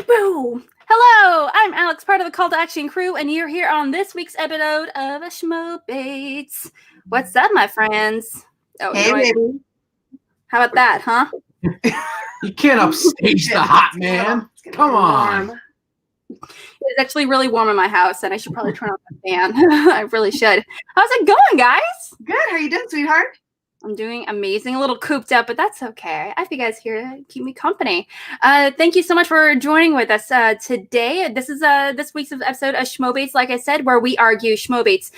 Boom! Hello, I'm Alex, part of the Call to Action crew, and you're here on this week's episode of Schmoebates. What's up, my friends? Oh, hey, baby. How about that, huh? You can't upstage the hot man. Come on. It's actually really warm in my house, and I should probably turn off the fan. I really should. How's it going, guys? Good. How are you doing, sweetheart? I'm doing amazing. A little cooped up, but that's okay. I have you guys here to keep me company. Thank you so much for joining with us today. This is this week's episode of Schmoebates, like I said, where we argue Schmoedown's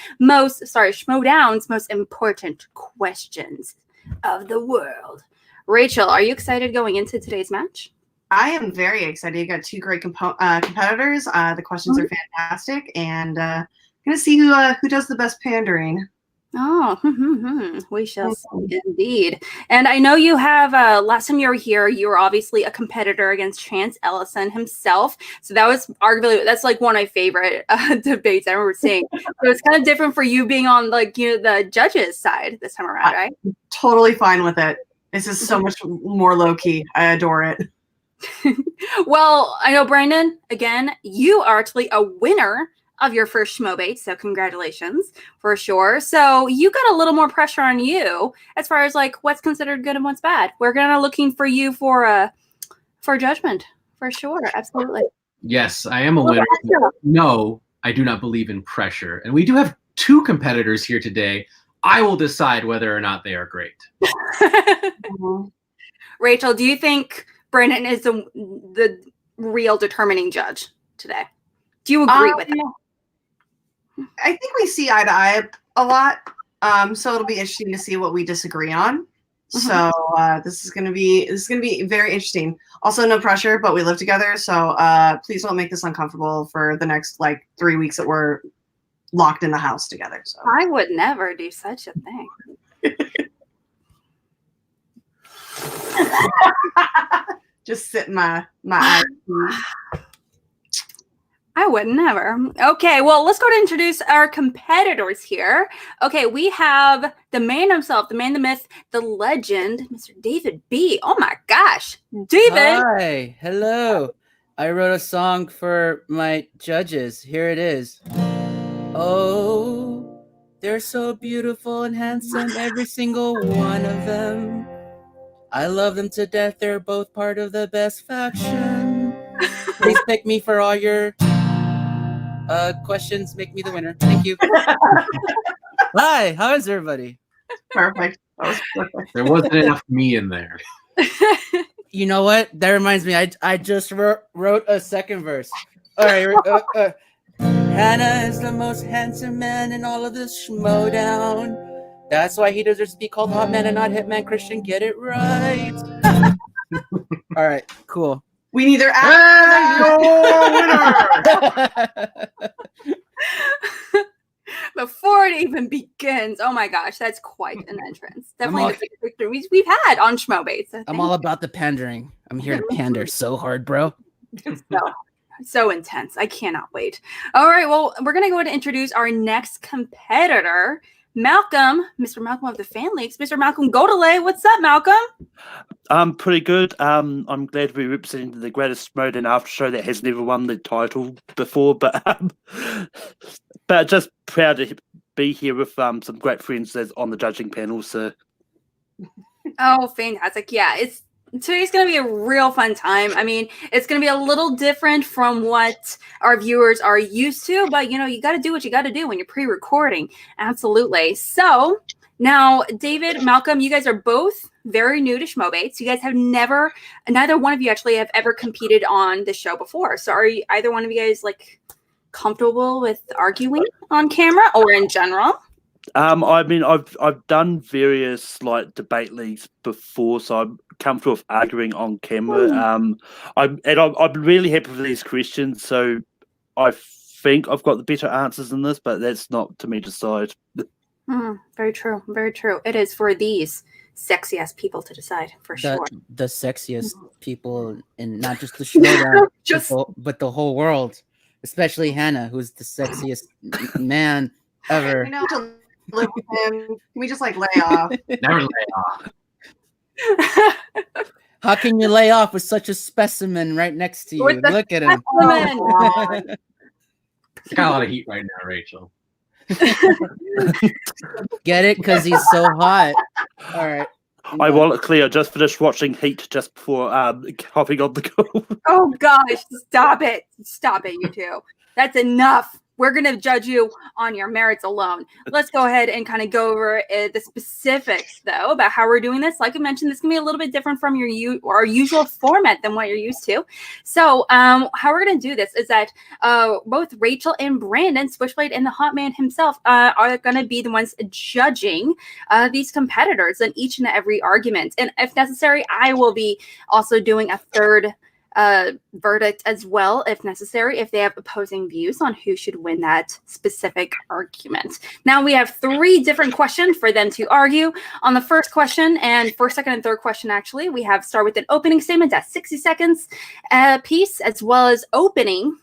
most important questions of the world. Rachel, are you excited going into today's match? I am very excited. You got two great competitors. The questions are fantastic, and gonna see who does the best pandering. Oh, we shall see indeed. And I know you have, last time you were here, you were obviously a competitor against Chance Ellison himself. So that was arguably, that's like one of my favorite debates I remember seeing. So it's kind of different for you being on the judges side this time around, right? I'm totally fine with it. This is so much more low key. I adore it. Well, I know, Brandon, again, you are actually a winner of your first Schmoebate, so congratulations for sure. So you got a little more pressure on you as far as what's considered good and what's bad. We're gonna looking for you for judgment for sure. Absolutely. Yes, I am a winner. No, I do not believe in pressure, and we do have two competitors here today. I will decide whether or not they are great. Rachel, do you think Brandon is the real determining judge today? Do you agree with that? I think we see eye to eye a lot, so it'll be interesting to see what we disagree on. So this is gonna be very interesting. Also, no pressure, but we live together, so please don't make this uncomfortable for the next 3 weeks that we're locked in the house together. So I would never do such a thing. Just sit in my eyes. I would never. Okay, well, let's go to introduce our competitors here. Okay, we have the man himself, the man, the myth, the legend, Mr. David B. Oh my gosh, David! Hi, hello. I wrote a song for my judges. Here it is. Oh, they're so beautiful and handsome, every single one of them. I love them to death. They're both part of the best faction. Please pick me for all your questions. Make me the winner. Thank you. Hi, how is everybody? Perfect. That was perfect. There wasn't enough me in there. You know what? That reminds me. I just wrote a second verse. All right. Hanna is the most handsome man in all of this Schmoedown. That's why he deserves to be called Hot Man and not Hitman Christian. Get it right. All right, cool. We neither Before it even begins, oh my gosh, that's quite an entrance. Definitely the biggest victory we've had on Schmoebates. I'm all about the pandering. I'm here to pander so hard, bro. So intense. I cannot wait. All right, well, we're going to go ahead and introduce our next competitor, Malcolm, Mr. Malcolm of the Fan Leagues. Mr. Malcolm Goldie, what's up, Malcolm? I'm pretty good. I'm glad to be representing the greatest Schmoedown after show that has never won the title before, but just proud to be here with some great friends that's on the judging panel. So, oh, fantastic! Yeah, today's going to be a real fun time. I mean, it's going to be a little different from what our viewers are used to, but you got to do what you got to do when you're pre-recording. Absolutely. So now, David, Malcolm, you guys are both very new to Schmoebates. You guys have neither one of you actually have ever competed on the show before. So are either one of you guys comfortable with arguing on camera or in general? I mean, I've done various debate leagues before, so I'm comfortable with arguing on camera. I'm really happy with these questions, so I think I've got the better answers in this, but that's not to me to decide. Very true. Very true. It is for these sexy ass people to decide for sure. The sexiest people, and not just the Schmoedown, but the whole world, especially Hanna, who's the sexiest man ever. I know to live with him. Can we just lay off? Never lay off. How can you lay off with such a specimen right next to you? With the Look at him. specimen. It's got a lot of heat right now, Rachel. Get it? Because he's so hot. All right. Ironically, I just finished watching Heat just before hopping on the call. Oh gosh, stop it, you two. That's enough. We're going to judge you on your merits alone. Let's go ahead and kind of go over the specifics, though, about how we're doing this. Like I mentioned, this can be a little bit different from our usual format than what you're used to. So how we're going to do this is that both Rachel and Brandon, Switchblade and the Hot Man himself, are going to be the ones judging these competitors in each and every argument. And if necessary, I will be also doing a third verdict as well, if necessary, if they have opposing views on who should win that specific argument. Now we have 3 different questions for them to argue. On the first question, and first, second, and third question, actually, we have start with an opening statement at 60 seconds piece, as well as open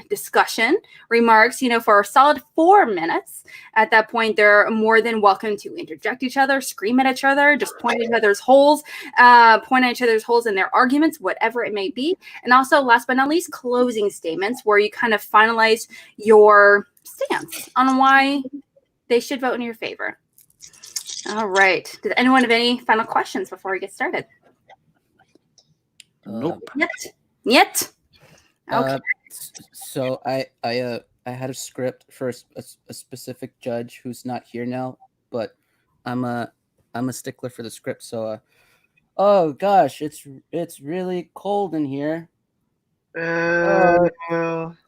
discussion remarks, for a solid 4 minutes. At that point, they're more than welcome to interject each other, scream at each other, just point at each other's holes in their arguments, whatever it may be. And also, last but not least, closing statements where you kind of finalize your stance on why they should vote in your favor. All right. Does anyone have any final questions before we get started? Nope. Yet. Okay. So I had a script for a specific judge who's not here now, but I'm a stickler for the script. So, oh gosh, it's really cold in here.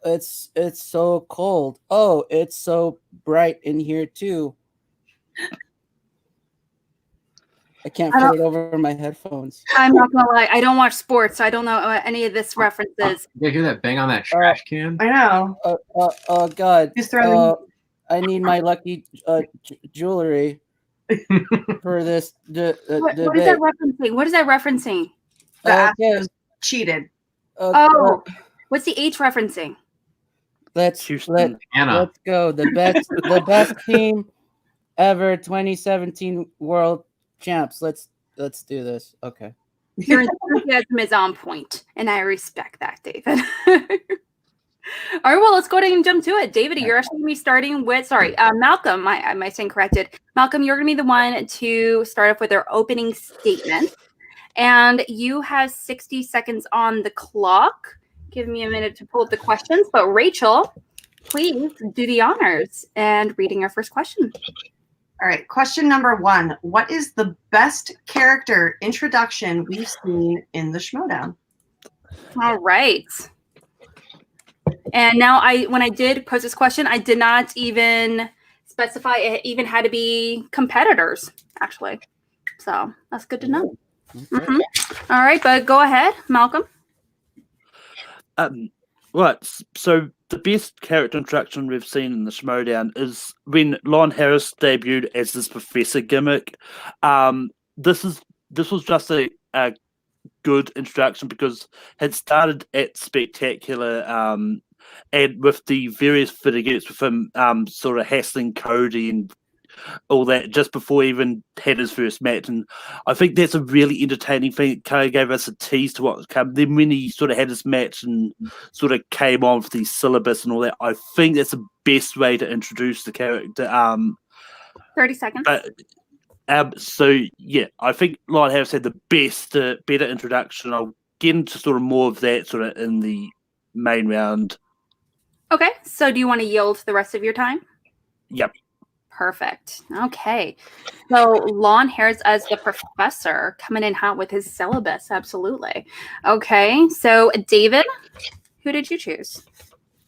It's so cold. Oh, it's so bright in here too. I can't put it over my headphones. I'm not gonna lie, I don't watch sports, so I don't know any of this references. You hear that bang on that trash can? I know. Oh God! Just throw I need my lucky jewelry for this. What is that referencing? What is that referencing? The Astros cheated. What's the H referencing? Let's Hanna. Let's go. The best team ever. 2017 World Champs. Let's do this. Okay. Your enthusiasm is on point, and I respect that, David. All right, well, let's go ahead and jump to it. David, you're actually going to be starting with, Malcolm, my stand corrected. Malcolm, you're going to be the one to start off with their opening statement. And you have 60 seconds on the clock. Give me a minute to pull up the questions. But Rachel, please do the honors and reading our first question. All right, question number 1. What is the best character introduction we've seen in the Schmoedown? All right. And now when I did pose this question, I did not even specify it even had to be competitors, actually. So that's good to know. Mm-hmm. All right, but go ahead, Malcolm. Right, so the best character interaction we've seen in the Schmoedown is when Lon Harris debuted as this professor gimmick. This was just a good introduction because it started at Spectacular and with the various vignettes with him sort of hassling Cody and all that just before he even had his first match. And I think that's a really entertaining thing. It kind of gave us a tease to what would come. Then when he sort of had his match and sort of came on with the syllabus and all that, I think that's the best way to introduce the character. 30 seconds. So, yeah, I think Lon Harris had the better introduction. I'll get into sort of more of that sort of in the main round. Okay, so do you want to yield the rest of your time? Yep. Perfect. Okay. So Lon Harris as the professor coming in hot with his syllabus. Absolutely. Okay. So David, who did you choose?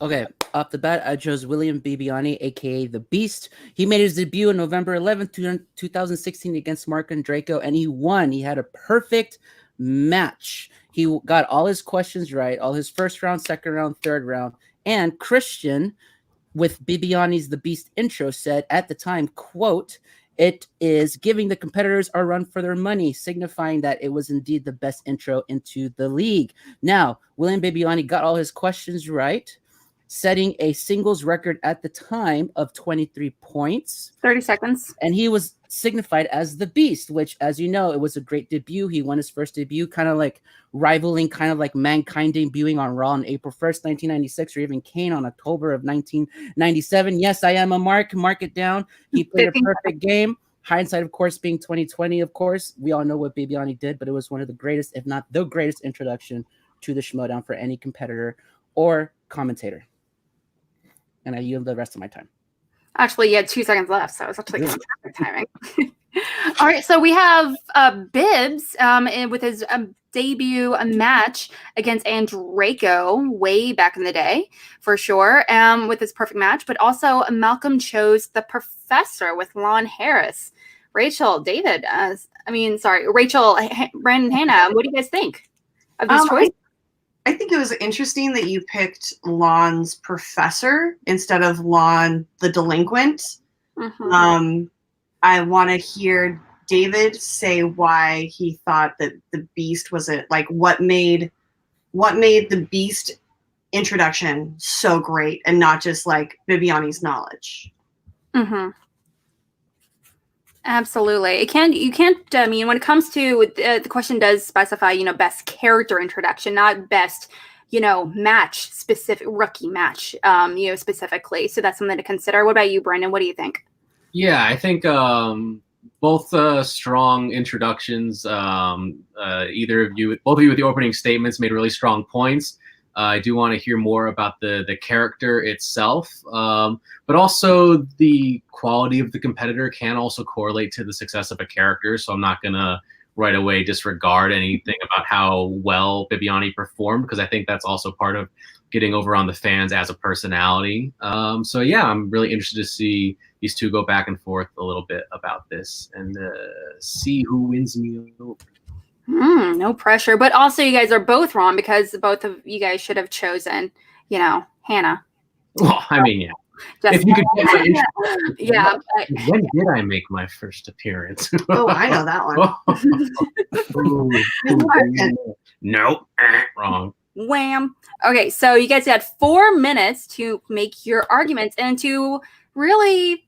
Okay. Off the bat, I chose William Bibiani, a.k.a. The Beast. He made his debut on November 11th, 2016 against Mark and Draco, and he won. He had a perfect match. He got all his questions right, all his first round, second round, third round. And Christian, with Bibiani's The Beast intro, said at the time, quote, "It is giving the competitors a run for their money," signifying that it was indeed the best intro into the league. Now, William Bibiani got all his questions right, setting a singles record at the time of 23 points. 30 seconds. And he was signified as the Beast, which, as you know, it was a great debut. He won his first debut, kind of like rivaling kind of like Mankind debuting on Raw on April 1st, 1996, or even Kane on October of 1997. Yes, I am a mark. Mark it down. He played a perfect game. Hindsight, of course, being 2020, of course. We all know what Bibiani did, but it was one of the greatest, if not the greatest, introduction to the Schmoedown for any competitor or commentator. And I yield the rest of my time. Actually, you had 2 seconds left, so it was actually perfect timing. All right, so we have Bibbs with his debut match against Andreyko way back in the day, for sure, with his perfect match. But also Malcolm chose the Professor with Lon Harris. Rachel, David, Rachel, Brandon, Hannah, what do you guys think of these choices? I think it was interesting that you picked Lon's Professor instead of Lon the Delinquent. Mm-hmm. I want to hear David say why he thought that the Beast was what made the Beast introduction so great and not just like Bibiani's knowledge. Mm-hmm. Absolutely. You can't, I mean, when it comes to, the question does specify, best character introduction, not best, match specific, rookie match, specifically. So that's something to consider. What about you, Brandon? What do you think? Yeah, I think both strong introductions. Both of you with the opening statements made really strong points. I do want to hear more about the character itself, but also the quality of the competitor can also correlate to the success of a character. So I'm not going to right away disregard anything about how well Bibiani performed, because I think that's also part of getting over on the fans as a personality. So yeah, I'm really interested to see these two go back and forth a little bit about this and see who wins me over. No pressure, but also you guys are both wrong because both of you guys should have chosen, Hanna. Well, I mean, yeah. If you could get my intro, yeah. When did I make my first appearance? Oh, I know that one. Nope, wrong. Wham. Okay, so you guys had 4 minutes to make your arguments and to really,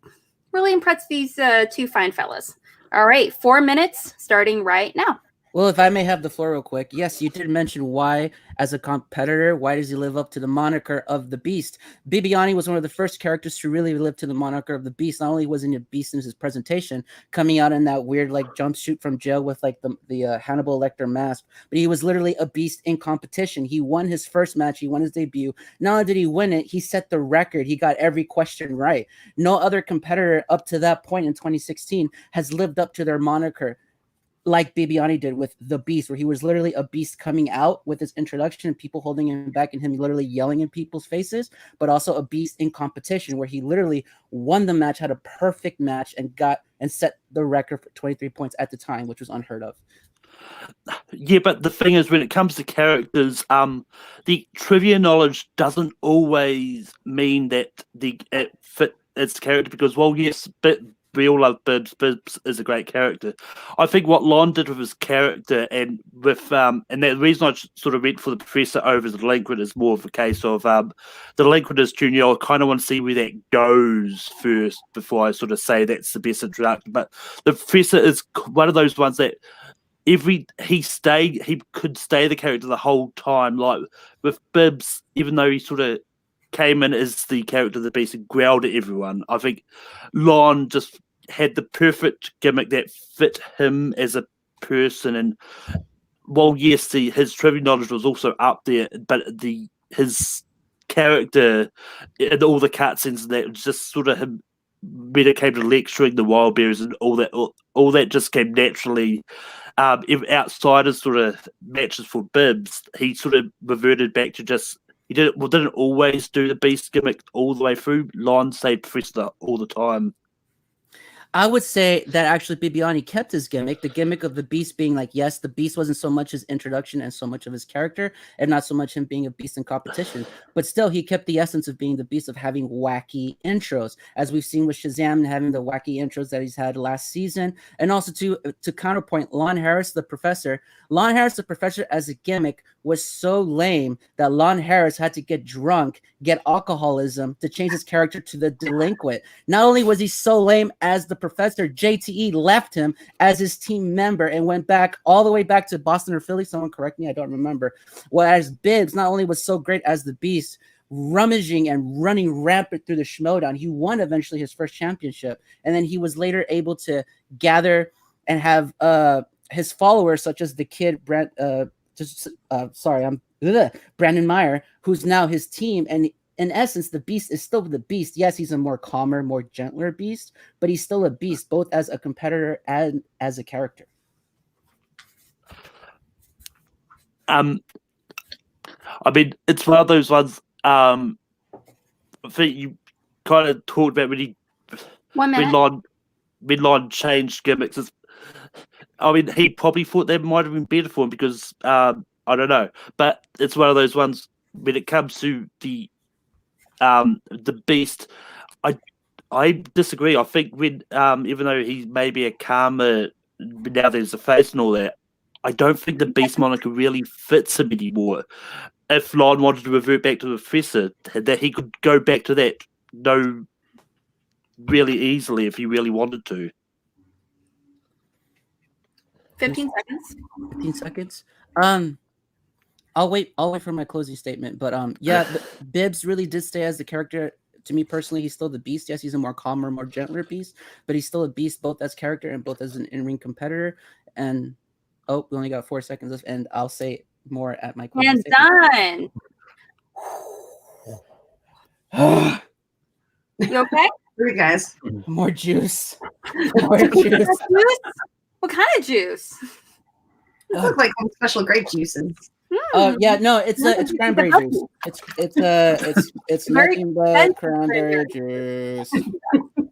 really impress these two fine fellas. All right, 4 minutes starting right now. Well, if I may have the floor real quick. Yes, you did mention why, as a competitor, why does he live up to the moniker of the Beast? Bibiani was one of the first characters to really live to the moniker of the Beast. Not only was he a beast in his presentation, coming out in that weird jumpsuit from jail with the Hannibal Lecter mask, but he was literally a beast in competition. He won his first match. He won his debut. Not only did he win it, he set the record. He got every question right. No other competitor up to that point in 2016 has lived up to their moniker like Bibiani did with the Beast, where he was literally a beast coming out with his introduction and people holding him back and him literally yelling in people's faces, but also a beast in competition where he literally won the match, had a perfect match, and set the record for 23 points at the time, which was unheard of. Yeah, but the thing is, when it comes to characters, the trivia knowledge doesn't always mean that it fit its character, because, well, yes, but we all love Bibbs. Bibbs is a great character. I think what Lon did with his character and with and the reason I sort of went for the Professor over the Delinquent is more of a case of the Delinquent is Junior. I kind of want to see where that goes first before I sort of say that's the best introduction. But the Professor is one of those ones that he could stay the character the whole time. Like with Bibbs, even though he sort of came in as the character of the Beast and growled at everyone, I think Lon just had the perfect gimmick that fit him as a person. And well, yes, his trivia knowledge was also up there, but his character and all the cutscenes and that was just sort of him when it came to lecturing the wild berries and all that just came naturally. Outside of sort of matches for Bibbs, he sort of reverted back to just didn't always do the Beast gimmick all the way through. Lon stayed Professor all the time. I would say that actually Bibiani kept his gimmick, the gimmick of the Beast being like, yes, the Beast wasn't so much his introduction and so much of his character, and not so much him being a Beast in competition. But still, he kept the essence of being the Beast, of having wacky intros, as we've seen with Shazam and having the wacky intros that he's had last season. And also to counterpoint, Lon Harris, the Professor. Lon Harris, the Professor, as a gimmick was so lame that Lon Harris had to get drunk, get alcoholism to change his character to the delinquent. Not only was he so lame as the Professor, JTE left him as his team member and went back all the way back to Boston or Philly. Someone correct me, I don't remember. Whereas Bibbs not only was so great as the Beast, rummaging and running rampant through the Schmoedown, he won eventually his first championship. And then he was later able to gather and have his followers, such as the kid Brandon Meyer, who's now his team. And in essence, the Beast is still the Beast. Yes, he's a more calmer, more gentler Beast, but he's still a Beast, both as a competitor and as a character. I mean, it's one of those ones. I think you kind of talked about when Lon changed gimmicks. I mean, he probably thought that might have been better for him because I don't know, but it's one of those ones when it comes to the Beast. I disagree. I think when even though he may be a calmer now, there's a face and all that. I don't think the Beast moniker really fits him anymore. If Lon wanted to revert back to the Professor, that he could go back to that really easily if he really wanted to. 15 seconds. 15 seconds. I'll wait for my closing statement. But yeah, Bibbs really did stay as the character. To me personally, he's still the Beast. Yes, he's a more calmer, more gentler Beast, but he's still a Beast both as character and both as an in-ring competitor. And we only got 4 seconds left, and I'll say more at my closing And statement. Done. You okay? You guys. More juice. More juice. What kind of juice? It looked like some special grape juices. Yeah, no, it's cranberry juice. It's nothing but cranberry juice.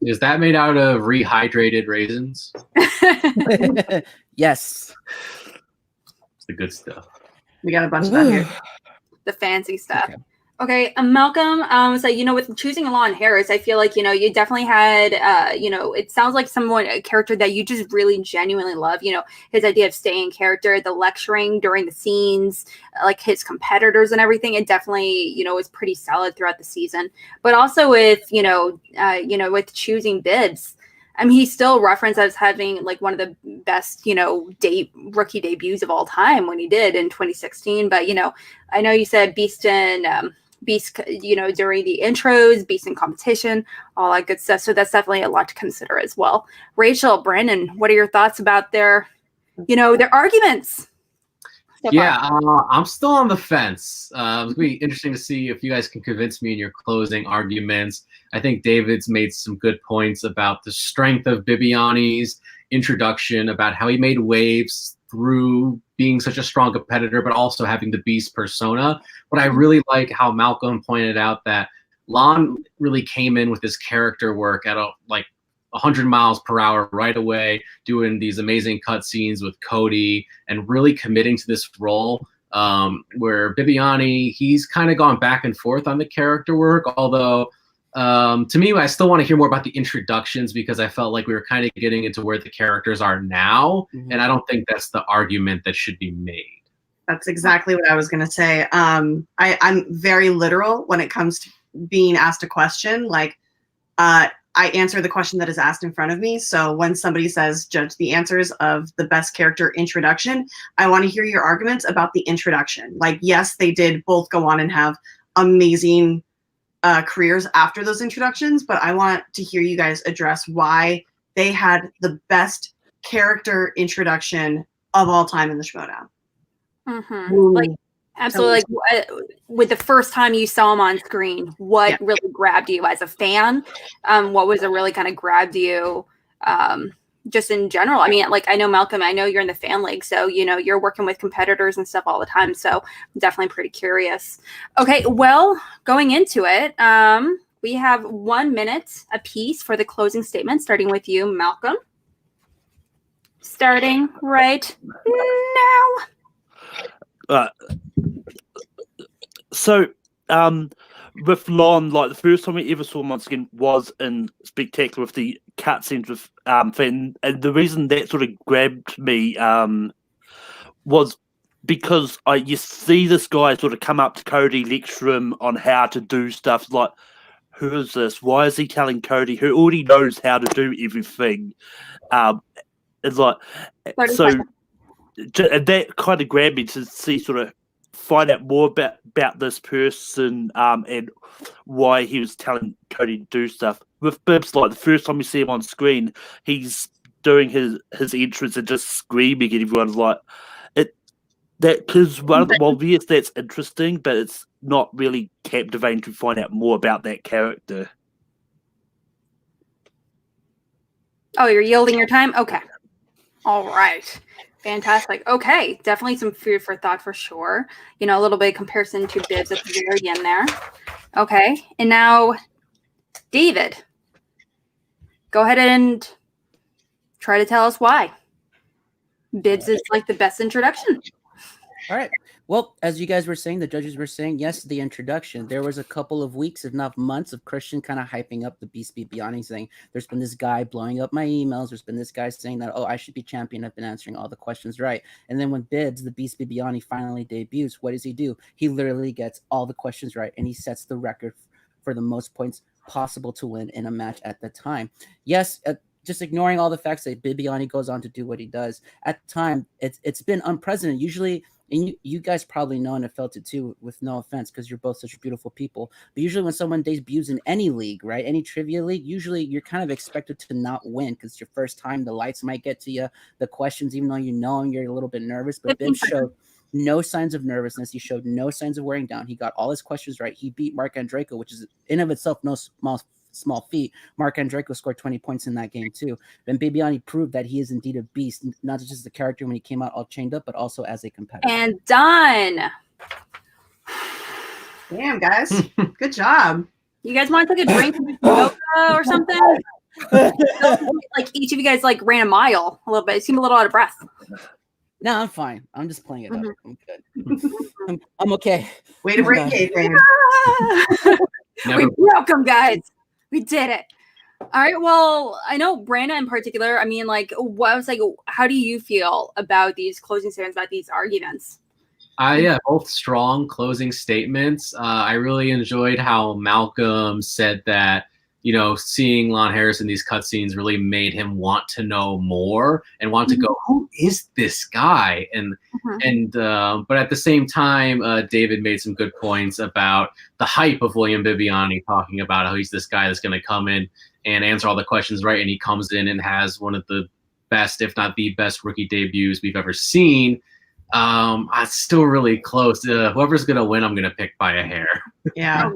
Is that made out of rehydrated raisins? Yes. It's the good stuff. We got a bunch of that here. The fancy stuff. Okay, Malcolm, so, with choosing Lon Harris, I feel like, you definitely had, it sounds like a character that you just really genuinely love, his idea of staying in character, the lecturing during the scenes, like his competitors and everything. It definitely, was pretty solid throughout the season. But also with, with choosing Bibbs, I mean, he's still referenced as having like one of the best, rookie debuts of all time when he did in 2016. But, I know you said Beast and Beast, during the intros, Beast in competition, all that good stuff. So that's definitely a lot to consider as well. Rachel, Brandon, what are your thoughts about their arguments? So I'm still on the fence. It'll be interesting to see if you guys can convince me in your closing arguments. I think David's made some good points about the strength of Bibiani's introduction, about how he made waves through being such a strong competitor, but also having the Beast persona. But I really like how Malcolm pointed out that Lon really came in with his character work at 100 miles per hour right away, doing these amazing cutscenes with Cody and really committing to this role. Where Bibiani, he's kind of gone back and forth on the character work, although to me, I still want to hear more about the introductions because I felt like we were kind of getting into where the characters are now, and I don't think that's the argument that should be made. That's exactly what I was going to say. I'm very literal when it comes to being asked a question. Like, I answer the question that is asked in front of me. So when somebody says, judge the answers of the best character introduction, I want to hear your arguments about the introduction. Like, yes, they did both go on and have amazing careers after those introductions, but I want to hear you guys address why they had the best character introduction of all time in the Schmoedown. Like, absolutely. Like, with the first time you saw him on screen, what really grabbed you as a fan? What was it really kind of grabbed you just in general? I mean, like, I know, Malcolm, I know you're in the fan league, so, you're working with competitors and stuff all the time. So I'm definitely pretty curious. Okay, well, going into it, we have 1 minute apiece for the closing statement, starting with you, Malcolm. Starting right now. So, with Lon, like the first time we ever saw him once again was in Spectacular with the cutscenes with Finn, and the reason that sort of grabbed me was because you see this guy sort of come up to Cody, lecture him on how to do stuff. Like, who is this? Why is he telling Cody, who already knows how to do everything? It's like, so that kind of grabbed me to see sort of find out more about this person and why he was telling Cody to do stuff. With Bibbs, like the first time you see him on screen, he's doing his entrance and just screaming, and everyone's like, because yes, that's interesting, but it's not really captivating to find out more about that character. Oh, you're yielding your time? Okay. All right. Fantastic. Okay. Definitely some food for thought for sure. You know, a little bit of comparison to Bibbs at the very end there. Okay. And now, David, go ahead and try to tell us why Bibbs is like the best introduction. All right. Well, as you guys were saying, the judges were saying, yes, the introduction. There was a couple of weeks, if not months, of Christian kind of hyping up the Beast Bibiani, saying, there's been this guy blowing up my emails. There's been this guy saying that, oh, I should be champion. I've been answering all the questions right. And then when Bibbs, the Beast Bibiani, finally debuts, what does he do? He literally gets all the questions right, and he sets the record for the most points possible to win in a match at the time. Yes, just ignoring all the facts that Bibiani goes on to do what he does. At the time, it's been unprecedented. Usually, and you guys probably know and have felt it too, with no offense, because you're both such beautiful people. But usually when someone debuts in any league, right, any trivia league, usually you're kind of expected to not win because it's your first time. The lights might get to you. The questions, even though you know them, you're a little bit nervous. But Bibbs showed no signs of nervousness. He showed no signs of wearing down. He got all his questions right. He beat Mark Andreyko, which is in of itself no small feat. Mark Andreyko scored 20 points in that game too. And Bibiani proved that he is indeed a beast, not just the character when he came out all chained up, but also as a competitor. And done. Damn, guys. Good job. You guys want to take a drink or something? Like each of you guys like ran a mile a little bit. You seem a little out of breath. No, I'm fine. I'm just playing it up. I'm good. I'm okay. Way to break it, man. We broke them, guys. We did it. All right. Well, I know Brandon in particular. I mean, like, how do you feel about these closing statements, about these arguments? Yeah, both strong closing statements. I really enjoyed how Malcolm said that, you know, seeing Lon Harris in these cutscenes really made him want to know more and want to go, who is this guy? But at the same time, David made some good points about the hype of William Bibiani, talking about how he's this guy that's going to come in and answer all the questions right. And he comes in and has one of the best, if not the best rookie debuts we've ever seen. It's still really close. Whoever's going to win, I'm going to pick by a hair. Yeah.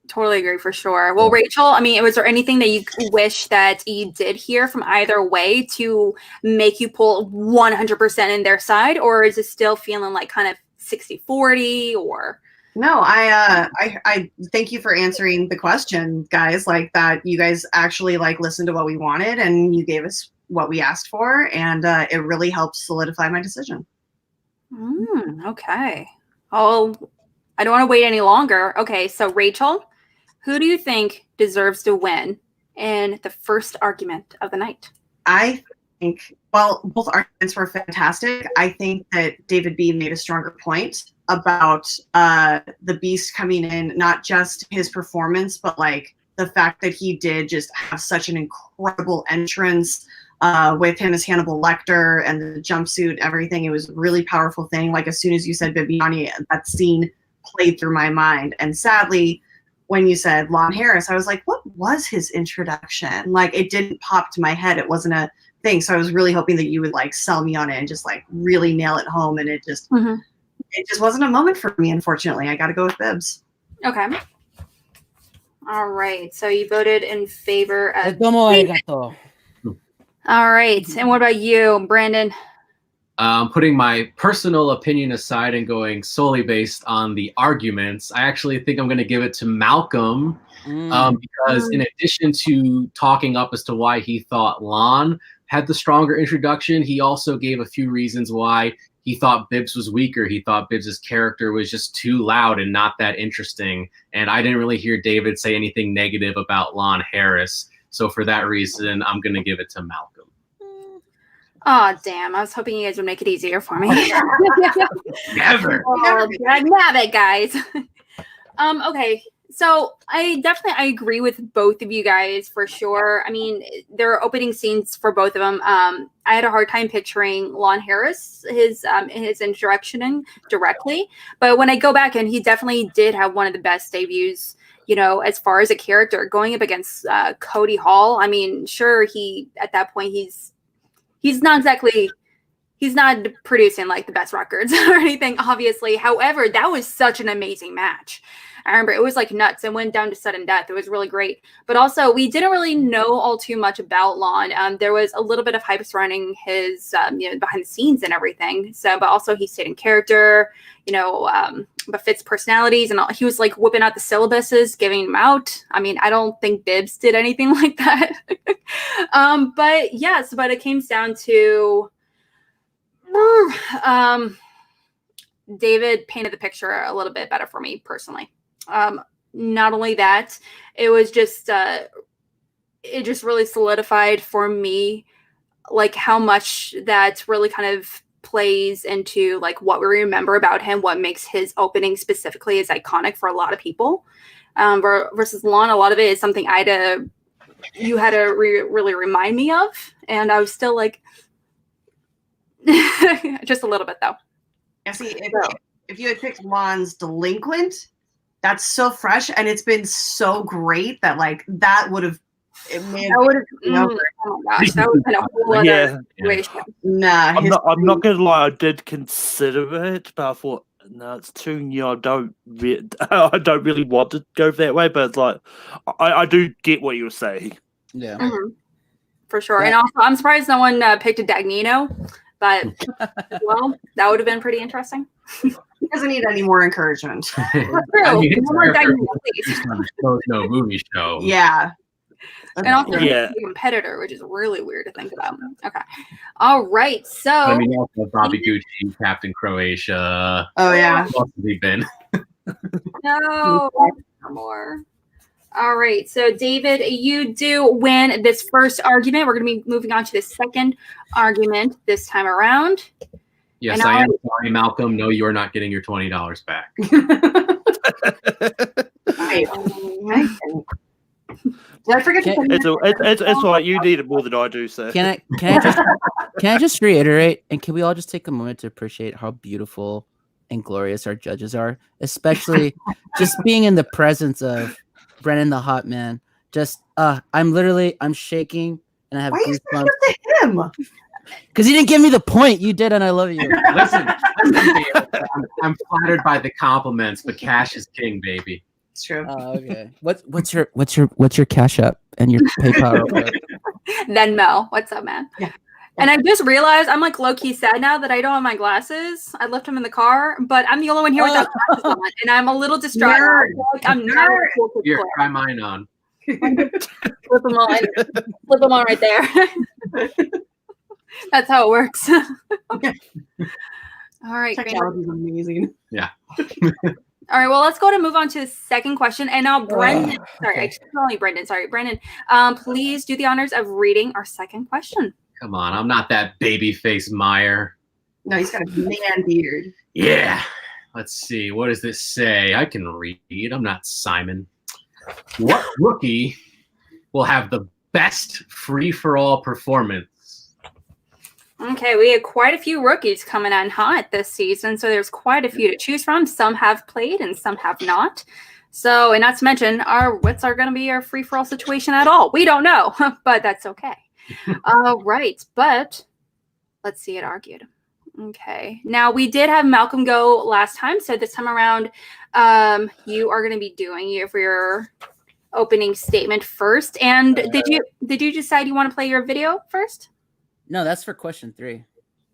Totally agree for sure. Well, Rachel, I mean, was there anything that you wish that you did hear from either way to make you pull 100% in their side, or is it still feeling like kind of 60-40 or? No, I thank you for answering the question, guys. Like that, you guys actually like listened to what we wanted and you gave us what we asked for, and it really helped solidify my decision. Okay. Oh, I don't want to wait any longer. Okay, so Rachel, who do you think deserves to win in the first argument of the night? I think, well, both arguments were fantastic. I think that David B made a stronger point about the Beast coming in, not just his performance, but like the fact that he did just have such an incredible entrance with him as Hannibal Lecter and the jumpsuit, everything. It was a really powerful thing. Like as soon as you said Bibiani, that scene played through my mind. And sadly, when you said Lon Harris, I was like, what was his introduction? Like it didn't pop to my head. It wasn't a thing. So I was really hoping that you would like sell me on it and just like really nail it home. And it just wasn't a moment for me, unfortunately. I got to go with Bibbs. Okay. All right. So you voted in favor of. All right. And what about you, Brandon? Putting my personal opinion aside and going solely based on the arguments, I actually think I'm going to give it to Malcolm because in addition to talking up as to why he thought Lon had the stronger introduction, he also gave a few reasons why he thought Bibbs was weaker. He thought Bibbs's character was just too loud and not that interesting. And I didn't really hear David say anything negative about Lon Harris. So for that reason, I'm going to give it to Malcolm. Oh, damn. I was hoping you guys would make it easier for me. Never. Oh, nabbit, guys. Okay. So I agree with both of you guys for sure. I mean, there are opening scenes for both of them. I had a hard time picturing Lon Harris, his introduction directly. But when I go back, and he definitely did have one of the best debuts, you know, as far as a character going up against Cody Hall. I mean, sure, at that point, he's not producing like the best records or anything, obviously. However, that was such an amazing match. I remember it was like nuts. It went down to sudden death. It was really great. But also, we didn't really know all too much about Lon. There was a little bit of hype surrounding his, behind the scenes and everything. So, but also he stayed in character, but fits personalities, and he was like whipping out the syllabuses, giving them out. I mean, I don't think Bibbs did anything like that. But yes, but it came down to David painted the picture a little bit better for me personally. Not only that, it was just it just really solidified for me like how much that really kind of plays into like what we remember about him, what makes his opening specifically is iconic for a lot of people. Versus Lon, a lot of it is something you had to really remind me of, and I was still like just a little bit though. Yeah, see, if you had picked Lon's Delinquent, that's so fresh, and it's been so great that like that would have. Oh my gosh, that would have been a whole other situation. Nah, I'm not gonna lie. I did consider it, but I thought, no, it's too new. I don't really want to go that way. But like, I do get what you were saying. Yeah, for sure. Yeah. And also, I'm surprised no one picked a Dagnino. But well, that would have been pretty interesting. He doesn't need any more encouragement. I mean, no movie show. Yeah. And also he's a competitor, which is really weird to think about. Okay. All right. So I mean, also Bobby Gucci, Captain Croatia. Oh yeah. What else has he been? No more. All right. So David, you do win this first argument. We're going to be moving on to the second argument this time around. Yes, I am sorry, Malcolm. No, you are not getting your $20 back. Did I forget? It's all right. You need it more than I do, sir. Can I just reiterate, and can we all just take a moment to appreciate how beautiful and glorious our judges are, especially just being in the presence of Brennan the Hot Man. Just I'm shaking and I have goosebumps. To him? Because you didn't give me the point. You did, and I love you. Listen, I'm flattered by the compliments, but cash is king, baby. It's true. Oh, okay. What's your Cash App and your PayPal? Venmo. What's up, man? Yeah. And I just realized I'm like low-key sad now that I don't have my glasses. I left them in the car, but I'm the only one here without glasses on, and I'm a little distraught. I'm not here. Try mine on. Flip them on. Flip them on right there. That's how it works. All right. Technology is amazing. Yeah. All right. Well, let's go to move on to the second question. And now, Brendan. Brendan. Please do the honors of reading our second question. Come on, I'm not that babyface Meyer. No, he's got a man beard. Yeah. Let's see. What does this say? I can read. I'm not Simon. What rookie will have the best free-for-all performance? Okay, we had quite a few rookies coming on hot this season, so there's quite a few to choose from. Some have played and some have not. So, and not to mention, what's going to be our free-for-all situation at all? We don't know, but that's okay. All right, but let's see it argued. Okay, now we did have Malcolm go last time, so this time around, you are going to be doing your opening statement first. And did you decide you want to play your video first? No, that's for question 3.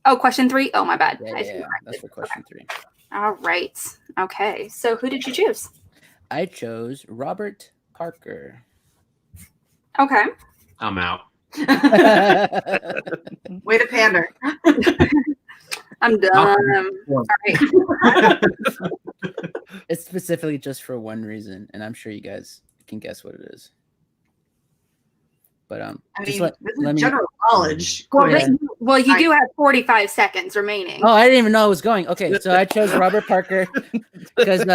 Oh, question 3? Oh, my bad. Yeah, I stand yeah, that's corrected. for question 3. All right. Okay. So who did you choose? I chose Robert Parker. Okay. I'm out. Way to pander. I'm done. All right. It's specifically just for one reason, and I'm sure you guys can guess what it is. But I just mean, this is let me. general knowledge. Well, quiz. you do have 45 seconds remaining. Oh, I didn't even know I was going. Okay, so I chose Robert Parker because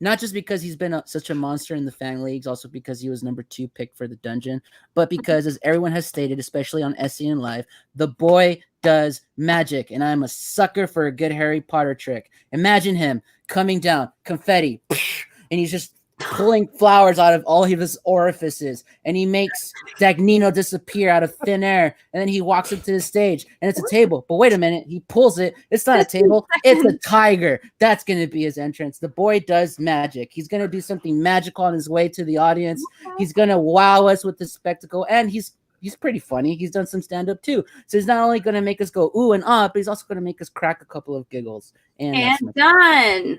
not just because he's been such a monster in the fan leagues, also because he was number 2 pick for the dungeon, but because, as everyone has stated, especially on SCN Live, the boy does magic, and I'm a sucker for a good Harry Potter trick. Imagine him coming down, confetti, and he's just pulling flowers out of all of his orifices, and he makes Dagnino disappear out of thin air, and then he walks up to the stage, and it's a table. But wait a minute, he pulls it. It's not a table, it's a tiger. That's going to be his entrance. The boy does magic. He's going to do something magical on his way to the audience. He's going to wow us with the spectacle, and he's pretty funny. He's done some stand-up too. So he's not only going to make us go ooh and ah, but he's also going to make us crack a couple of giggles. And done.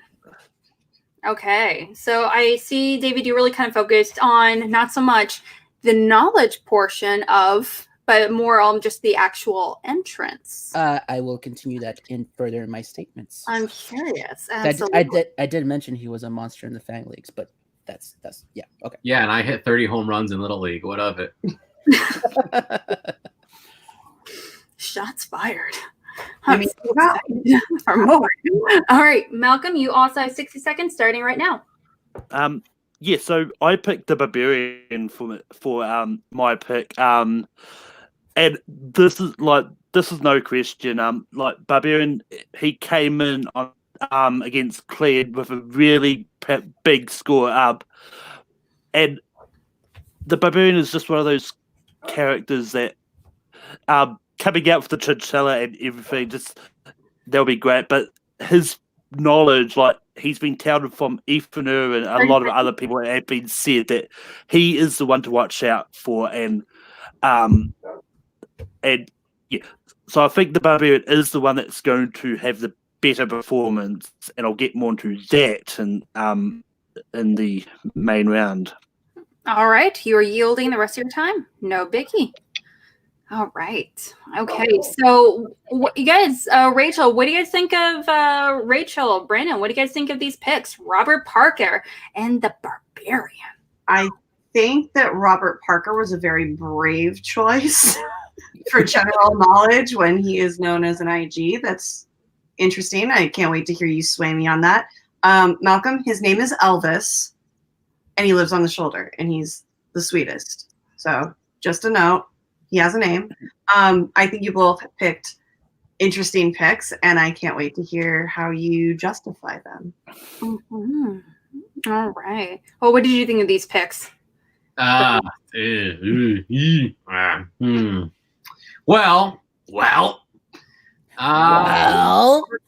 Okay, so I see, David, you really kind of focused on not so much the knowledge portion of, but more on just the actual entrance. I will continue that further in my statements. I'm curious. I did mention he was a monster in the fan leagues, but that's yeah, okay. Yeah, and I hit 30 home runs in Little League. What of it? Shots fired. I mean, for more. All right, Malcolm, you also have 60 seconds starting right now. Yeah, so I picked the Barbarian for my pick. And this is no question. Like Barbarian, he came in on against Cleared with a really big score up, and the Barbarian is just one of those characters that coming out with the chinchilla and everything, they'll be great. But his knowledge, like he's been touted from Ethaner and a lot of other people have been said that he is the one to watch out for, and yeah. So I think the Barbarian is the one that's going to have the better performance, and I'll get more into that in the main round. All right, you are yielding the rest of your time. No biggie. All right. Okay. So, you guys, Rachel, what do you guys think of Rachel, Brandon? What do you guys think of these picks? Robert Parker and the Barbarian. I think that Robert Parker was a very brave choice for general knowledge when he is known as an IG. That's interesting. I can't wait to hear you sway me on that. Malcolm, his name is Elvis, and he lives on the shoulder, and he's the sweetest. So, just a note. He has a name. I think you both picked interesting picks, and I can't wait to hear how you justify them. Mm-hmm. All right. Well, what did you think of these picks? Well, Well,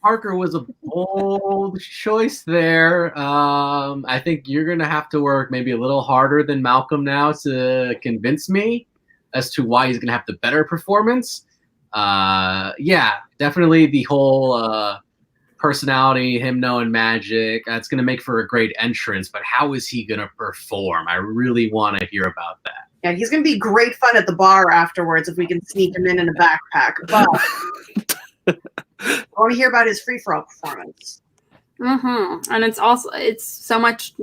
Parker was a bold choice there. I think you're going to have to work maybe a little harder than Malcolm now to convince me as to why he's going to have the better performance. Yeah, definitely the whole personality, him knowing magic, that's going to make for a great entrance, but how is he going to perform? I really want to hear about that. Yeah, he's going to be great fun at the bar afterwards if we can sneak him in a backpack. But I want to hear about his free-for-all performance. Mm-hmm. And it's so much.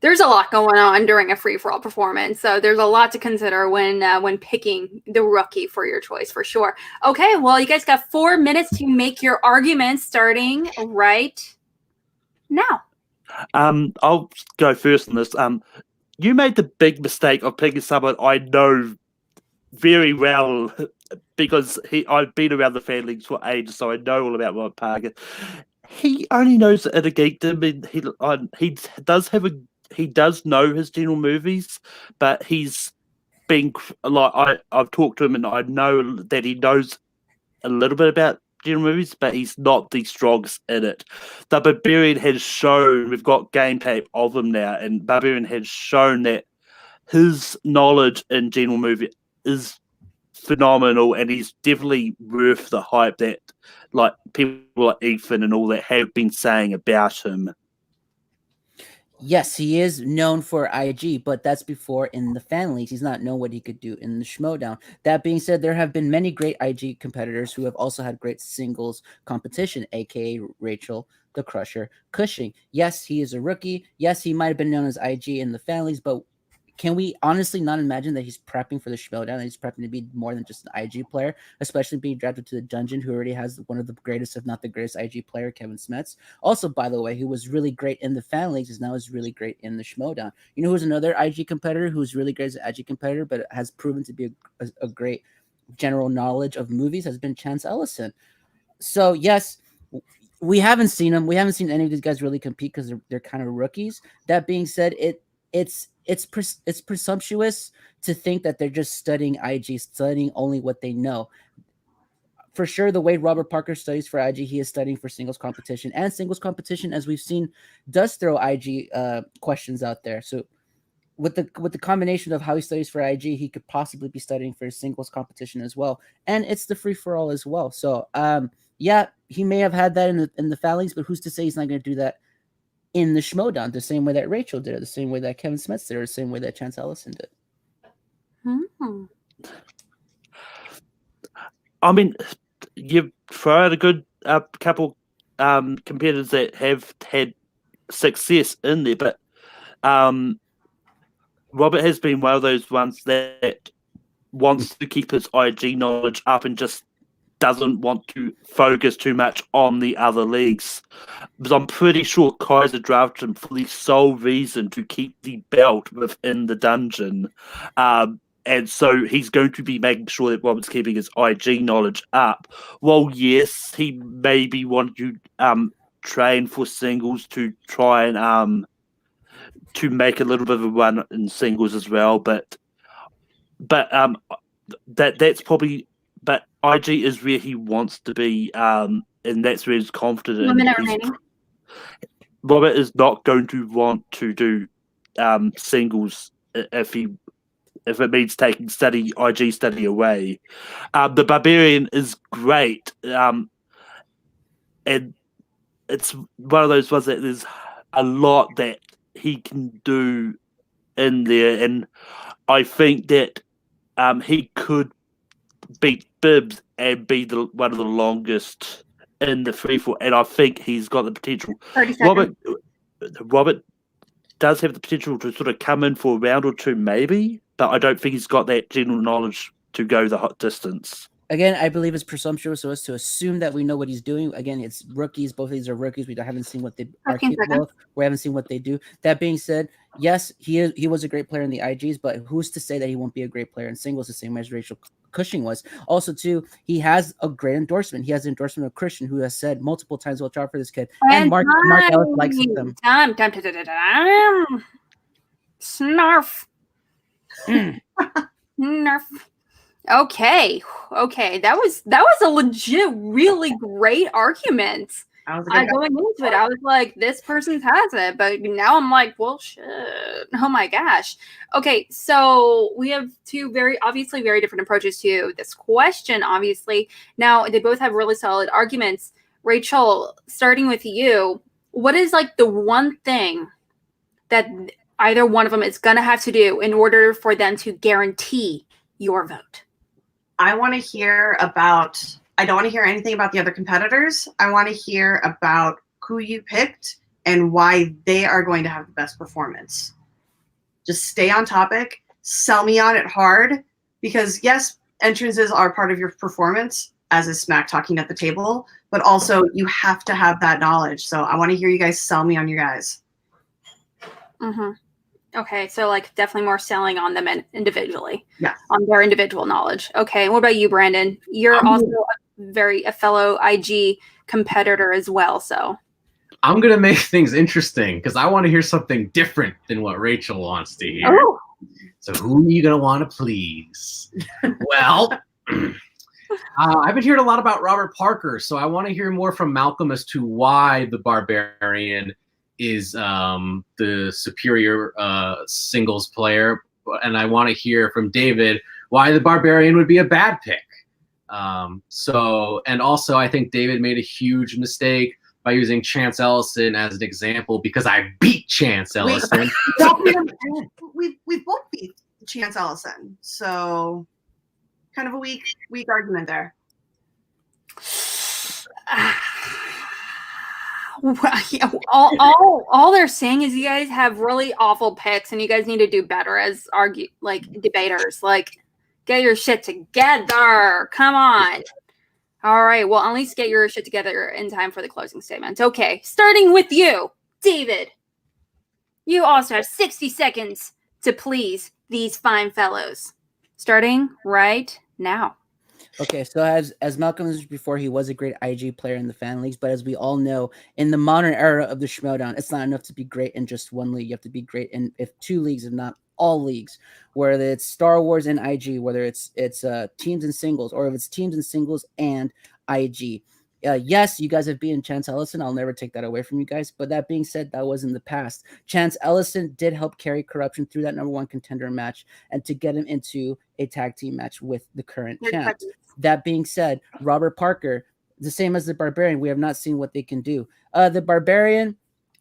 There's a lot going on during a free-for-all performance, so there's a lot to consider when picking the rookie for your choice, for sure. Okay, well, you guys got 4 minutes to make your arguments, starting right now. I'll go first on this. You made the big mistake of picking someone I know very well because I've been around the fan leagues for ages, so I know all about Robert Parker. He only knows the inner geekdom. He does know his general movies, but he's been like I've talked to him and I know that he knows a little bit about general movies, but he's not the strongest in it. The Barbarian has shown, we've got game tape of him now, and Barbarian has shown that his knowledge in general movie is phenomenal, and he's definitely worth the hype that like people like Ethan and all that have been saying about him. Yes, he is known for IG, but that's before in the fan leagues. He's not known what he could do in the Schmoedown. That being said, there have been many great IG competitors who have also had great singles competition, aka Rachel, the Crusher, Cushing. Yes, he is a rookie. Yes, he might have been known as IG in the fan leagues, but can we honestly not imagine that he's prepping for the Schmoedown, that he's prepping to be more than just an IG player, especially being drafted to the dungeon, who already has one of the greatest, if not the greatest IG player, Kevin Smets. Also, by the way, who was really great in the fan leagues is now is really great in the Schmoedown. You know who's another IG competitor who's really great as an IG competitor, but has proven to be a great general knowledge of movies, has been Chance Ellison. So yes, we haven't seen him. We haven't seen any of these guys really compete because they're kind of rookies. That being said, it's presumptuous to think that they're just studying IG, studying only what they know. For sure, the way Robert Parker studies for IG, he is studying for singles competition, and singles competition, as we've seen, does throw IG questions out there. So with the combination of how he studies for IG, he could possibly be studying for singles competition as well, and it's the free for all as well. So yeah, he may have had that in the Fallings, but who's to say he's not going to do that in the Schmoedown, the same way that Rachel did, or the same way that Kevin Smets did, or the same way that Chance Ellison did. I mean, you've thrown a good couple competitors that have had success in there, but Robert has been one of those ones that wants to keep his IG knowledge up and just doesn't want to focus too much on the other leagues. But I'm pretty sure Kaiser drafted him for the sole reason to keep the belt within the dungeon. And so he's going to be making sure that Robert's keeping his IG knowledge up. Well, yes, he maybe wanted to train for singles to try and to make a little bit of a run in singles as well. But that's probably. But IG is where he wants to be, and that's where he's confident. 1 minute remaining. Robert is not going to want to do singles if it means taking IG study away. The Barbarian is great, and it's one of those ones that there's a lot that he can do in there, and I think that he could beat Bibbs and be one of the longest in the free-for-all, and I think he's got the potential. 30 seconds. Robert does have the potential to sort of come in for a round or two, maybe, but I don't think he's got that general knowledge to go the hot distance. Again, I believe it's presumptuous of us to assume that we know what he's doing. Again, it's rookies. Both of these are rookies. We haven't seen what they are capable of. We haven't seen what they do. That being said, yes, he was a great player in the IGs, but who's to say that he won't be a great player in singles the same way as Rachel Cushing was? Also, too, he has a great endorsement. He has an endorsement of Christian, who has said multiple times, "Watch out for this kid." And Mark Ellis likes them. Snarf. Snarf. Okay, that was a legit, really great argument. Going into it, I was like, this person has it, but now I'm like, well, shit. Oh my gosh. Okay, so we have two very different approaches to this question, obviously. Now, they both have really solid arguments. Rachel, starting with you, what is like the one thing that either one of them is going to have to do in order for them to guarantee your vote? I want to hear about, I don't want to hear anything about the other competitors. I want to hear about who you picked and why they are going to have the best performance. Just stay on topic, sell me on it hard, because yes, entrances are part of your performance, as is Smack talking at the table, but also you have to have that knowledge. So I want to hear you guys sell me on your guys. Mm-hmm. Okay, so like definitely more selling on them individually. Yeah. On their individual knowledge. Okay, what about you, Brandon? You're also a fellow IG competitor as well, so. I'm going to make things interesting because I want to hear something different than what Rachel wants to hear. Oh. So who are you going to want to please? Well, I've been hearing a lot about Robert Parker, so I want to hear more from Malcolm as to why the Barbarian is the superior singles player, and I want to hear from David why the Barbarian would be a bad pick. And also I think David made a huge mistake by using Chance Ellison as an example because I beat Chance Ellison. We both beat Chance Ellison, so kind of a weak argument there. all they're saying is you guys have really awful picks and you guys need to do better as debaters. Like, get your shit together. Come on. All right. Well, at least get your shit together in time for the closing statement. Okay. Starting with you, David. You also have 60 seconds to please these fine fellows. Starting right now. Okay, so as Malcolm mentioned before, he was a great IG player in the fan leagues, but as we all know, in the modern era of the Schmoedown, it's not enough to be great in just one league. You have to be great in two leagues, if not all leagues, whether it's Star Wars and IG, whether it's teams and singles, or if it's teams and singles and IG. Yes, you guys have beaten Chance Ellison. I'll never take that away from you guys. But that being said, that was in the past. Chance Ellison did help carry Corruption through that number one contender match and to get him into a tag team match with the current champ. That being said, Robert Parker, the same as the Barbarian, we have not seen what they can do. The Barbarian,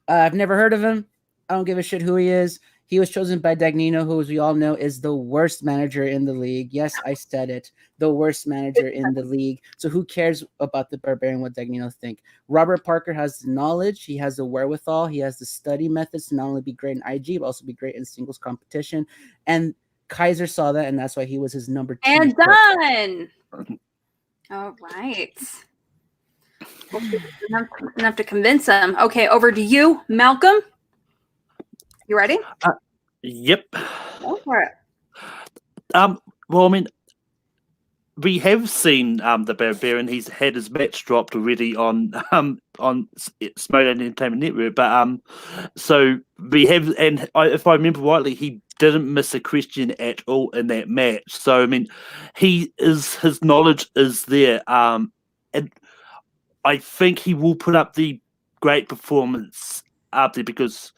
I've never heard of him. I don't give a shit who he is. He was chosen by Dagnino, who, as we all know, is the worst manager in the league. Yes, I said it. The worst manager in the league. So who cares about the Barbarian, what Dagnino think? Robert Parker has the knowledge. He has the wherewithal. He has the study methods to not only be great in IG, but also be great in singles competition. And Kaiser saw that, and that's why he was his number 2. And done. All right. Enough to convince him. Okay, over to you, Malcolm. You ready? Yep. Go for it. Well, I mean, we have seen the Barbarian. He's had his match dropped already on Schmoedown Entertainment Network. But so we have, and if I remember rightly, he didn't miss a question at all in that match. So I mean, his knowledge is there, and I think he will put up the great performance up there because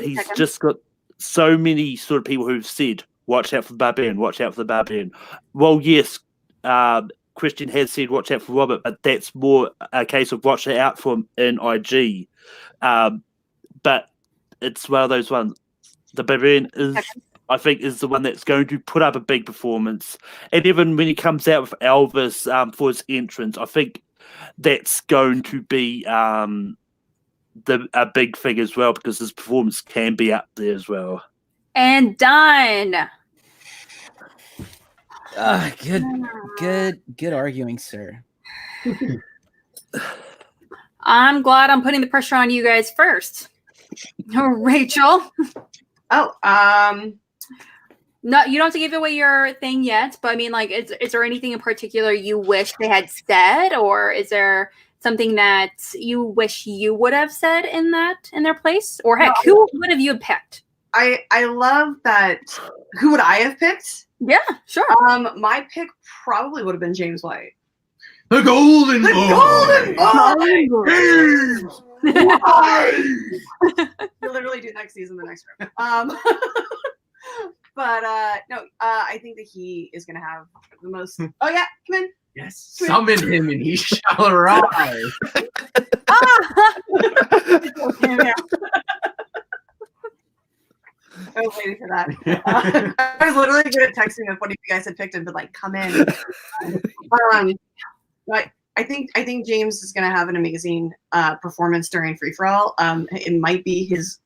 he's just got so many sort of people who've said, watch out for the Barbarian, watch out for the Barbarian. Well, yes, Christian has said watch out for Robert, but that's more a case of watch out for him in IG. But it's one of those ones. The Barbarian is, I think, is the one that's going to put up a big performance. And even when he comes out with Elvis for his entrance, I think that's going to be a big thing as well because his performance can be up there as well. And done. Good arguing, sir. I'm glad I'm putting the pressure on you guys first. Rachel. Oh, no, you don't have to give away your thing yet, but I mean, like, is there anything in particular you wish they had said, or is there something that you wish you would have said in their place? Or heck, who would have you picked? I love that. Who would I have picked? Yeah, sure. My pick probably would have been James White. The Golden Boy. You'll literally do next season, the next room. But no, I think that he is going to have the most. Oh yeah, come in. Yes, summon him and he shall arise. I was waiting for that. I was literally good at texting if one of you guys had picked him, but like, come in. But I think James is going to have an amazing performance during Free For All. It might be his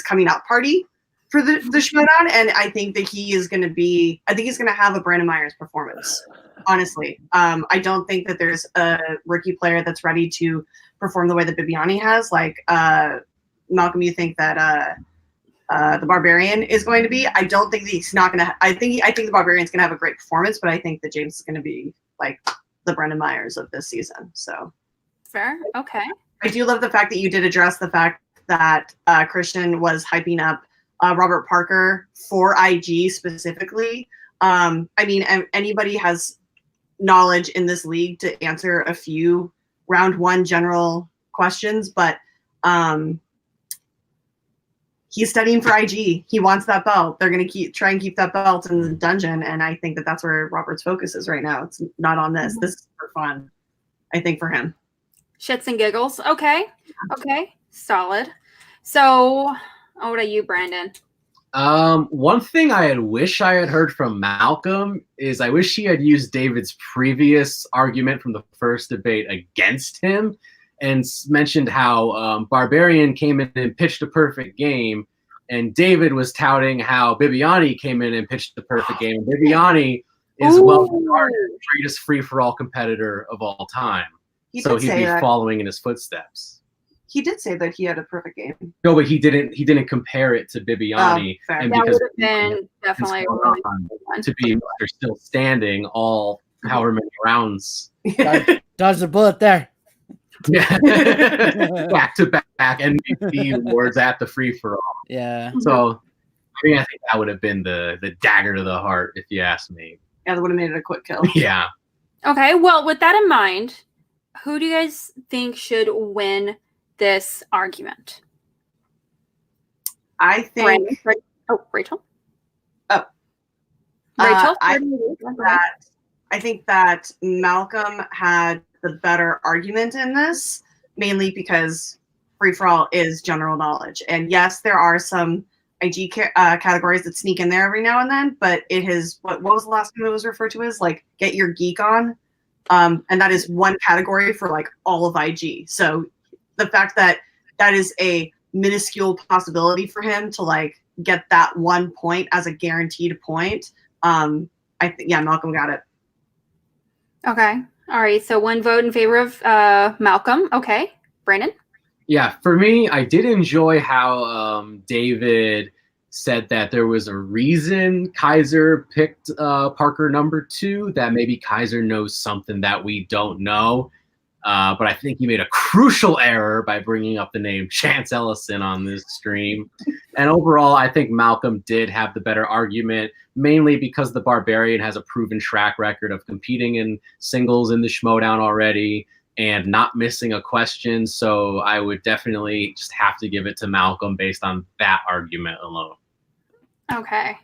coming out party for the Schmoedown, and I think that he's going to have a Brandon Myers performance. Honestly, I don't think that there's a rookie player that's ready to perform the way that Bibiani has. Like Malcolm, you think that the Barbarian is going to be? I don't think that he's not going to. I think the Barbarian's going to have a great performance, but I think that James is going to be like the Brendan Myers of this season. So fair, okay. I do love the fact that you did address the fact that Christian was hyping up Robert Parker for IG specifically. I mean, anybody has knowledge in this league to answer a few round one general questions, but he's studying for IG. He wants that belt. They're going to try and keep that belt in the dungeon. And I think that that's where Robert's focus is right now. It's not on this. This is for fun, I think, for him. Shits and giggles. Okay. Solid. So, what about you, Brandon? One thing I wish I had heard from Malcolm is I wish he had used David's previous argument from the first debate against him and mentioned how Barbarian came in and pitched a perfect game, and David was touting how Bibiani came in and pitched the perfect game. Bibiani is well regarded the greatest free-for-all competitor of all time. So he'd be following in his footsteps. He did say that he had a perfect game. No, but he didn't compare it to Bibiani. And that would have been definitely a really good one. To be Mr. Still Standing all however many rounds. Dodge the bullet there. Yeah. Back to back MVP awards at the free for all. Yeah. So I think that would have been the dagger to the heart, if you ask me. Yeah, that would have made it a quick kill. Yeah. Okay, well, with that in mind, who do you guys think should win this argument? I think Rachel. Rachel. Rachel. I think that Malcolm had the better argument in this, mainly because free for all is general knowledge, and yes, there are some IG categories that sneak in there every now and then, but it has what was the last time it was referred to as like get your geek on, and that is one category for like all of IG. So the fact that is a minuscule possibility for him to like get that 1 point as a guaranteed point. I think Malcolm got it. Okay. All right. So 1 vote in favor of Malcolm. Okay. Brandon? Yeah, for me, I did enjoy how David said that there was a reason Kaiser picked Parker number 2, that maybe Kaiser knows something that we don't know. But I think he made a crucial error by bringing up the name Chance Ellison on this stream. And overall, I think Malcolm did have the better argument, mainly because the Barbarian has a proven track record of competing in singles in the Schmoedown already and not missing a question. So I would definitely just have to give it to Malcolm based on that argument alone. Okay.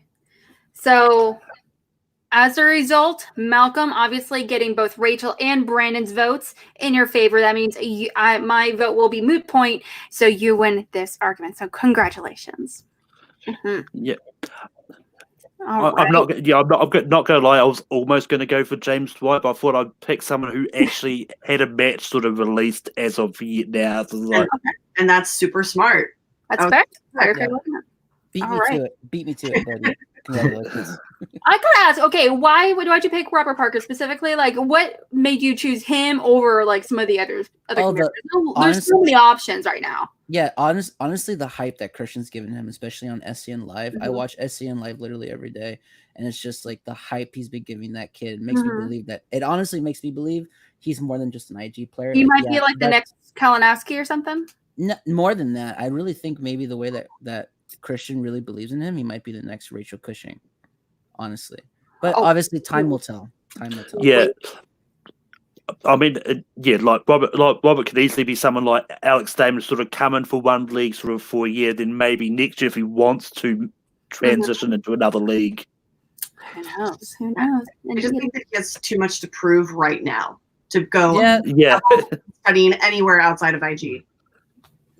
So as a result, Malcolm obviously getting both Rachel and Brandon's votes in your favor. That means my vote will be moot point, so you win this argument. So congratulations. Mm-hmm. Yeah. Right. I'm not going to lie. I was almost going to go for James Dwight, but I thought I'd pick someone who actually had a match sort of released as of now. So like, and that's super smart. That's fair. Beat me to it, buddy. Congratulations. I could ask, okay, why'd you pick Robert Parker specifically? Like, what made you choose him over like some of the other there's so many options right now. Yeah, honestly, the hype that Christian's given him, especially on SCN Live. I watch SCN Live literally every day, and it's just like the hype he's been giving that kid makes me believe that. It honestly makes me believe he's more than just an IG player. He might be like the next Kalinowski or something. No, more than that. I really think maybe the way that Christian really believes in him, he might be the next Rachel Cushing, honestly. But obviously, time will tell. Yeah. I mean, like Robert could easily be someone like Alex Damon, sort of come in for one league sort of for a year, then maybe next year if he wants to transition into another league. Who knows? I just think that he has too much to prove right now to go studying anywhere outside of IG.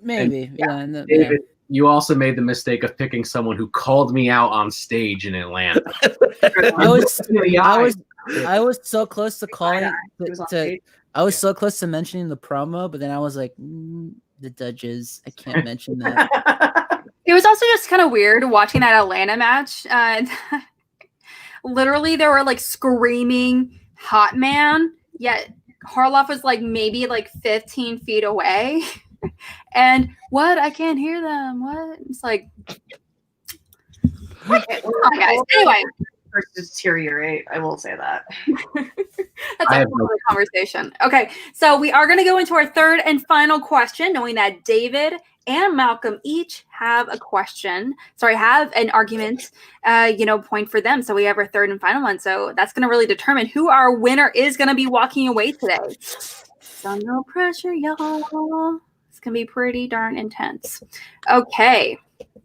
Maybe, David, you also made the mistake of picking someone who called me out on stage in Atlanta. I was so close to calling. I was so close to mentioning the promo, but then I was like, the Dudges. I can't mention that. It was also just kind of weird watching that Atlanta match. Literally, they were like screaming "hot man," yet Harloff was like maybe like 15 feet away. And what? I can't hear them. What? It's like, okay, come on, guys. Anyway. Deteriorate. I will say that. That's a whole other conversation. Okay, so we are going to go into our third and final question, knowing that David and Malcolm each have a question. Have an argument, point for them. So we have our third and final one. So that's going to really determine who our winner is going to be walking away today. So no pressure, y'all. It's going to be pretty darn intense. Okay,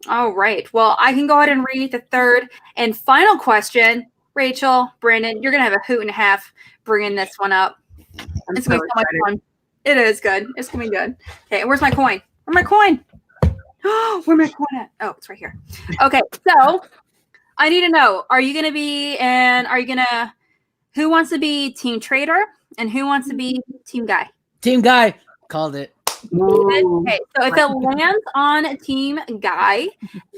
All right. Well, I can go ahead and read the third and final question. Rachel, Brandon, you're going to have a hoot and a half bringing this one up. It's going to be so much fun. It is good. It's going to be good. Okay, where's my coin? Where's my coin? Where's my coin at? Oh, it's right here. Okay, so I need to know, who wants to be Team Trader and who wants to be Team Ghai? Team Ghai. Called it. Okay, so if it lands on Team Ghai,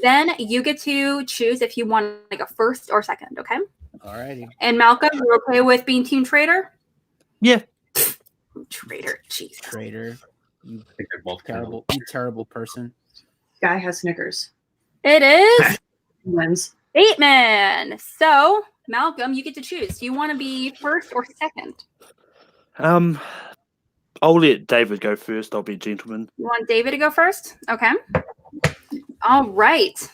then you get to choose if you want to go first or second, okay? Alrighty. And Malcolm, you're okay with being Team Trader? Yeah. Trader, jeez. Trader. You I think they're both terrible person. Guy has Snickers. It is Wins. Bateman. So, Malcolm, you get to choose. Do you want to be first or second? I'll let David go first. I'll be a gentleman. You want David to go first? Okay. All right.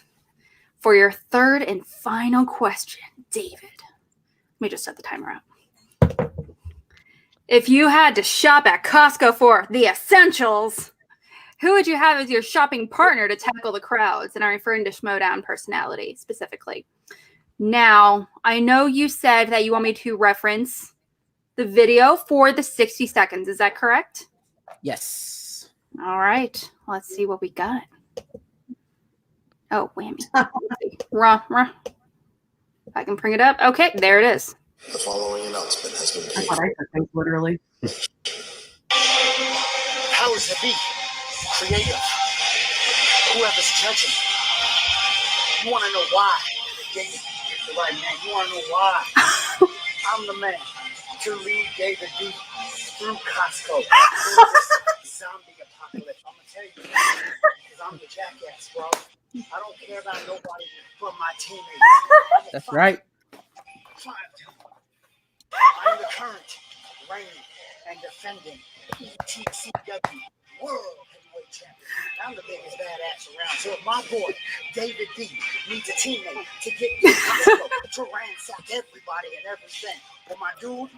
For your third and final question, David. Let me just set the timer up. If you had to shop at Costco for the essentials, who would you have as your shopping partner to tackle the crowds? And I'm referring to Schmoedown personality specifically. Now, I know you said that you want me to reference the video for the 60 seconds. Is that correct? Yes. All right. Let's see what we got. Oh, whammy. Ruh. If I can bring it up. Okay, there it is. The following announcement has been I made. thought I said things literally. Powers that be, creative, whoever's judging. You want to know why? David, the right man. You want to know why? I'm the man to lead David D through Costco. Through this zombie apocalypse. I'm going to tell you, because I'm the jackass, bro. I don't care about nobody but my teammates. That's right. I'm the current reigning and defending ETCW World Heavyweight Champion. I'm the biggest badass around. So if my boy, David D, needs a teammate to get me to ransack everybody and everything, well, my dude,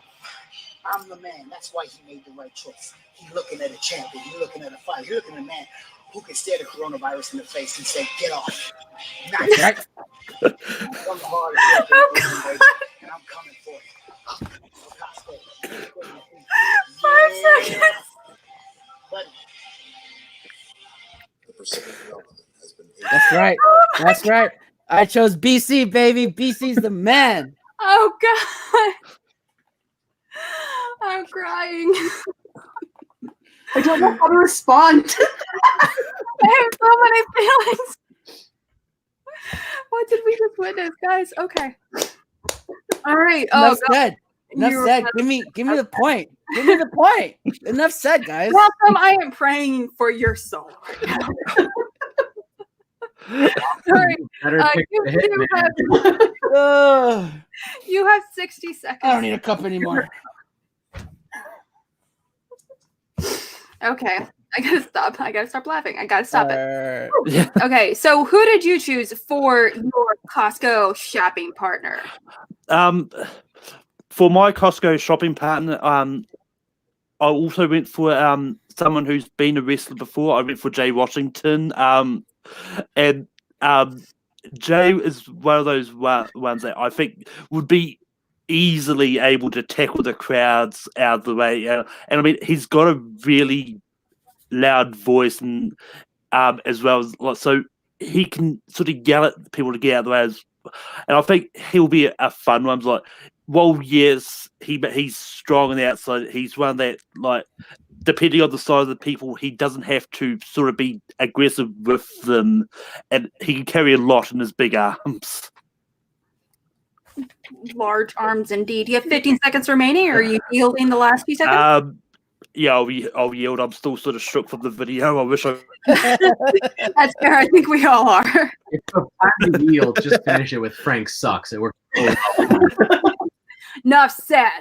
I'm the man. That's why he made the right choice. He's looking at a champion. He's looking at a fight. He's looking at a man who can stare the coronavirus in the face and say, get off. Nice. Right. I'm the hardest working and I'm coming for you. 5 seconds. But the Pacific Development has been That's right. That's right. I chose BC, baby. BC's the man. Oh, God. I'm crying. I don't know how to respond. I have so many feelings. What did we just witness, guys? Okay. All right. Oh, Enough said. Enough said. Give me the point. Give me the point. Enough said, guys. Malcolm, I am praying for your soul right now. Sorry. You have 60 seconds. I don't need a cup anymore. Okay. I gotta stop. I gotta stop laughing. I gotta stop it. Yeah. Okay. So who did you choose for your Costco shopping partner? For my Costco shopping partner, I also went for someone who's been a wrestler before. I went for Jay Washington. And Jay is one of those ones that I think would be easily able to tackle the crowds out of the way. And I mean, he's got a really loud voice, and as well as so he can sort of yell at people to get out of the way. And I think he'll be a fun one. Like, well, yes, he's strong on the outside. He's one that, like, depending on the size of the people, he doesn't have to sort of be aggressive with them, and he can carry a lot in his big arms. Large arms, indeed. You have 15 seconds remaining, or are you yielding the last few seconds? Yeah, I'll yield. I'm still sort of shook from the video. I wish I. That's fair. I think we all are. If you have time to yield, just finish it with Frank sucks. It worked. Enough said.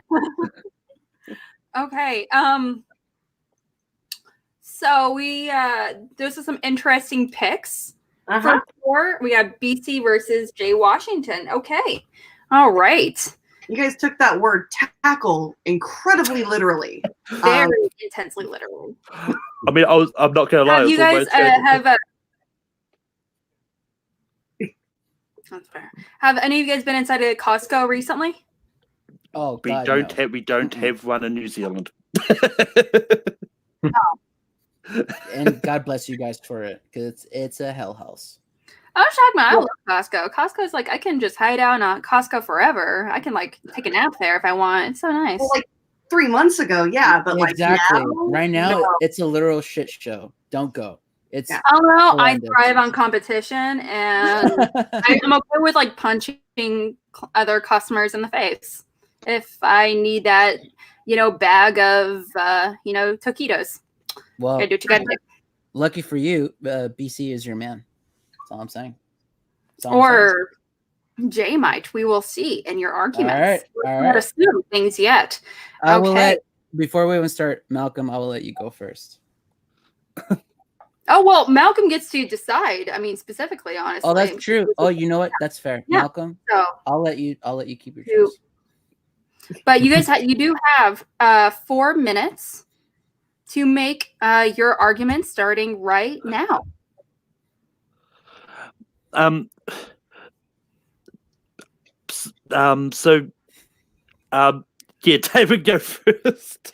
Okay. So those are some interesting picks. From 4, we have BC versus Jay Washington. Okay. All right. You guys took that word tackle incredibly literally. Very intensely literally. I mean, I'm not gonna lie. Have you guys That's fair. Have any of you guys been inside of Costco recently? Oh We God, don't no. have we don't have one in New Zealand. And God bless you guys for it, because it's a hell house. I was shocked, man. I love Costco. Costco's like I can just hide out on Costco forever. I can like take a nap there if I want. It's so nice. Well, like 3 months ago, yeah, but Exactly. like now, Right now, no. it's a literal shit show. Don't go. It's Yeah. I don't know. I horrendous. thrive on competition, and I'm okay with like punching other customers in the face if I need that, bag of, taquitos. Well, Gotta do what you gotta do. lucky for you, BC is your man. That's all I'm saying. That's all I'm saying. Or J might. We will see in your arguments. All We're right. not assuming things yet. I will Okay. before we even start, Malcolm, I will let you go first. Oh well, Malcolm gets to decide. I mean, specifically, honestly. Oh, that's true. Oh, you know what? That's fair. Yeah. Malcolm, So, I'll let you keep your You- choice. but you guys, you do have 4 minutes to make your argument starting right now. Yeah, David, go first.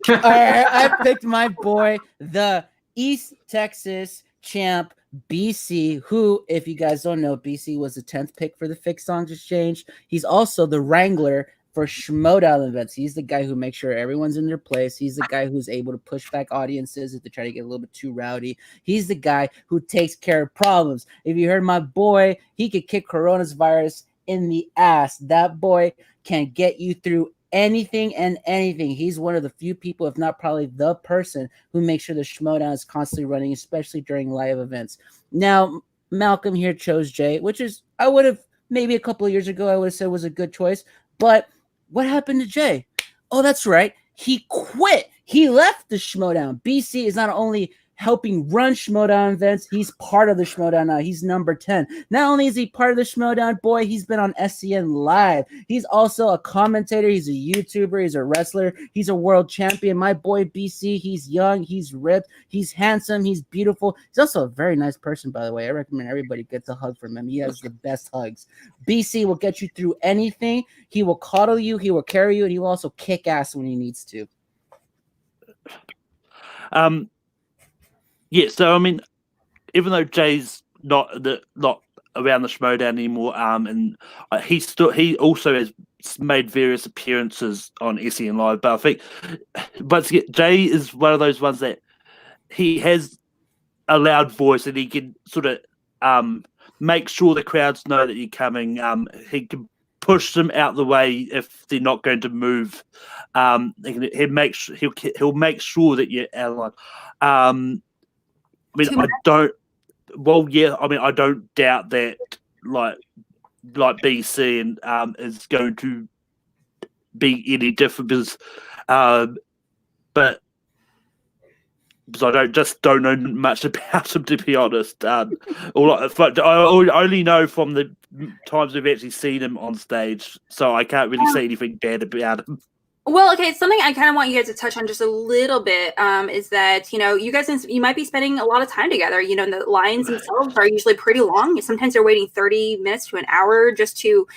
All right, I picked my boy, the East Texas champ, BC, who, if you guys don't know, BC was the 10th pick for the Fix Songs Exchange. He's also the wrangler for Schmoedown events. He's the guy who makes sure everyone's in their place. He's the guy who's able to push back audiences if they try to get a little bit too rowdy. He's the guy who takes care of problems. If you heard my boy, he could kick coronavirus in the ass. That boy can get you through anything and anything. He's one of the few people, if not probably the person, who makes sure the Schmoedown is constantly running, especially during live events. Now, Malcolm here chose Jay, which is, I would have, maybe a couple of years ago, I would have said was a good choice. But what happened to Jay? Oh, that's right. He quit. He left the Schmoedown. BC is not only helping run Schmoedown events, he's part of the Schmoedown now. He's number 10. Not only is he part of the Schmoedown, boy, he's been on SCN Live. He's also a commentator. He's a YouTuber. He's a wrestler. He's a world champion. My boy BC, he's young. He's ripped. He's handsome. He's beautiful. He's also a very nice person, by the way. I recommend everybody gets a hug from him. He has the best hugs. BC will get you through anything. He will coddle you. He will carry you. And he will also kick ass when he needs to. Yeah, so I mean, even though Jay's not around the Schmoedown anymore, and he also has made various appearances on SEN Live. But I think, Jay is one of those ones that he has a loud voice and he can sort of make sure the crowds know that you're coming. He can push them out the way if they're not going to move. He'll make sure that you're out of line. I mean, I don't. Well, yeah. I mean, I don't doubt that, like BC and is going to be any different because I don't know much about him, to be honest. I only know from the times we've actually seen him on stage, so I can't really say anything bad about him. Well, okay, something I kind of want you guys to touch on just a little bit is that, you guys, you might be spending a lot of time together. The lines themselves are usually pretty long. Sometimes you're waiting 30 minutes to an hour just to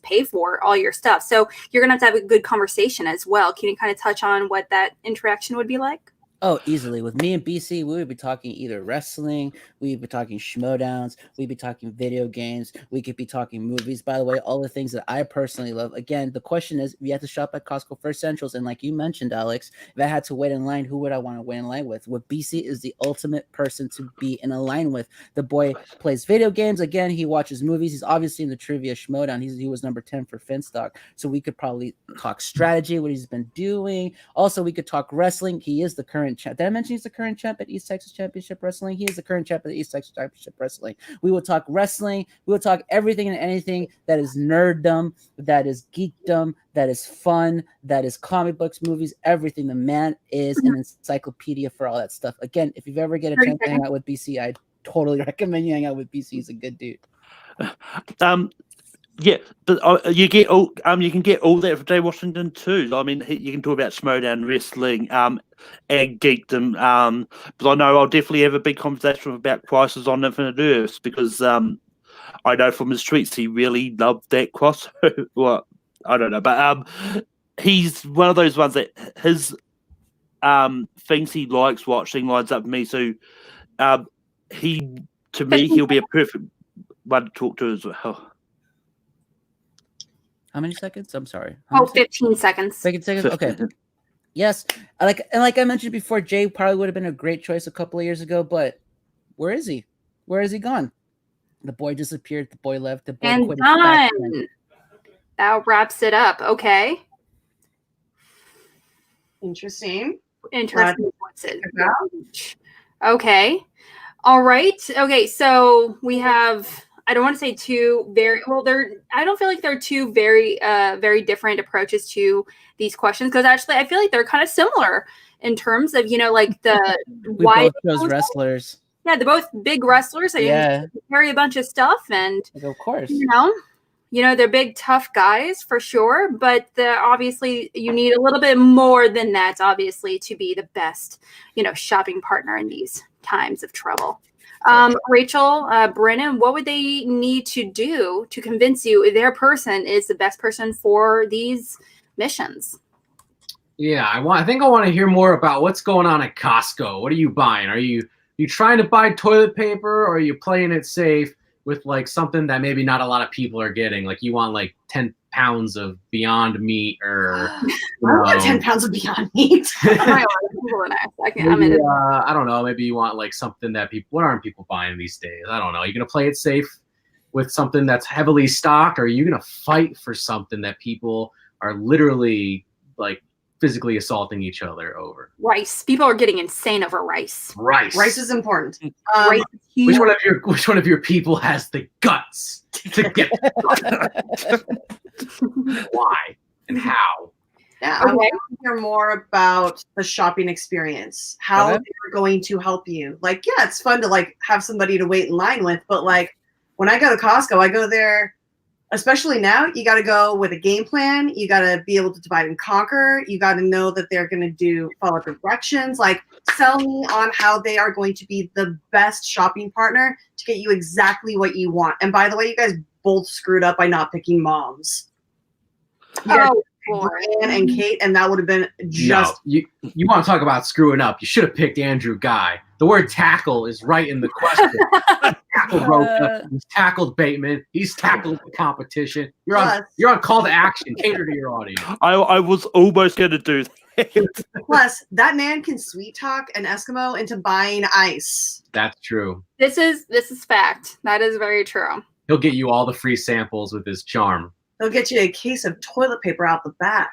pay for all your stuff. So you're going to have a good conversation as well. Can you kind of touch on what that interaction would be like? Oh, easily. With me and BC, we would be talking either wrestling, we'd be talking Schmoedowns, we'd be talking video games, we could be talking movies. By the way, all the things that I personally love. Again, the question is, if you have to shop at Costco for essentials, and like you mentioned, Alex, if I had to wait in line, who would I want to wait in line with? Well, BC is the ultimate person to be in a line with. The boy plays video games. Again, he watches movies. He's obviously in the trivia Schmoedown. He was number 10 for Finstock. So we could probably talk strategy, what he's been doing. Also, we could talk wrestling. He is the current champ. Did I mention he's the current champ at East Texas Championship Wrestling? He is the current champ at the East Texas Championship Wrestling. We will talk wrestling. We will talk everything and anything that is nerddom, that is geekdom, that is fun, that is comic books, movies, everything. The man is an encyclopedia for all that stuff. Again, if you've ever get a chance to hang out with BC, I totally recommend you hang out with BC. He's a good dude. Yeah, but you can get all that from Jay Washington too. I mean, you can talk about Schmoedown wrestling, and geekdom. But I know I'll definitely have a big conversation about Crisis on Infinite Earths because I know from the streets he really loved that cross. Well, I don't know, but he's one of those ones that his things he likes watching lines up with me. So he'll be a perfect one to talk to as well. How many seconds? I'm sorry. Oh, 15 seconds. 15 seconds? Okay. Yes. Like I mentioned before, Jay probably would have been a great choice a couple of years ago, but where is he? Where has he gone? The boy disappeared. The boy left. The boy And quit. done. That wraps it up. Okay. Interesting. Interesting. Okay. All right. Okay. So we have, I don't want to say two very, well, I don't feel like they're two very, very different approaches to these questions, because actually I feel like they're kind of similar in terms of, like the we both chose wrestlers. Yeah, they're both big wrestlers. So yeah. You carry a bunch of stuff, and of course, they're big, tough guys for sure. But obviously, you need a little bit more than that, obviously, to be the best, shopping partner in these times of trouble. Rachel, Brennan, what would they need to do to convince you their person is the best person for these missions? Yeah, I think I want to hear more about what's going on at Costco. What are you buying? Are you trying to buy toilet paper, or are you playing it safe with like something that maybe not a lot of people are getting? Like you want like 10 pounds of Beyond Meat, or I want 10 pounds of Beyond Meat. I don't know. Maybe you want like something that what aren't people buying these days? I don't know. Are you gonna play it safe with something that's heavily stocked, or are you gonna fight for something that people are literally like physically assaulting each other over? Rice. People are getting insane over rice. Rice is important. Rice is huge. Which one of your people has the guts to get why and how? Yeah, I want to hear more about the shopping experience. How they're going to help you. Like, yeah, it's fun to like have somebody to wait in line with, but like when I go to Costco, I go there. Especially now, you got to go with a game plan. You got to be able to divide and conquer. You got to know that they're going to follow directions. Like, sell me on how they are going to be the best shopping partner to get you exactly what you want. And by the way, you guys both screwed up by not picking moms. Brian and Kate, and that would have been just. No, you want to talk about screwing up? You should have picked Andrew Ghai. The word tackle is right in the question. He's tackled Bateman. He's tackled the competition. You're on call to action. Cater to your audience. I was almost going to do that. Plus, that man can sweet talk an Eskimo into buying ice. That's true. This is fact. That is very true. He'll get you all the free samples with his charm. He'll get you a case of toilet paper out the back.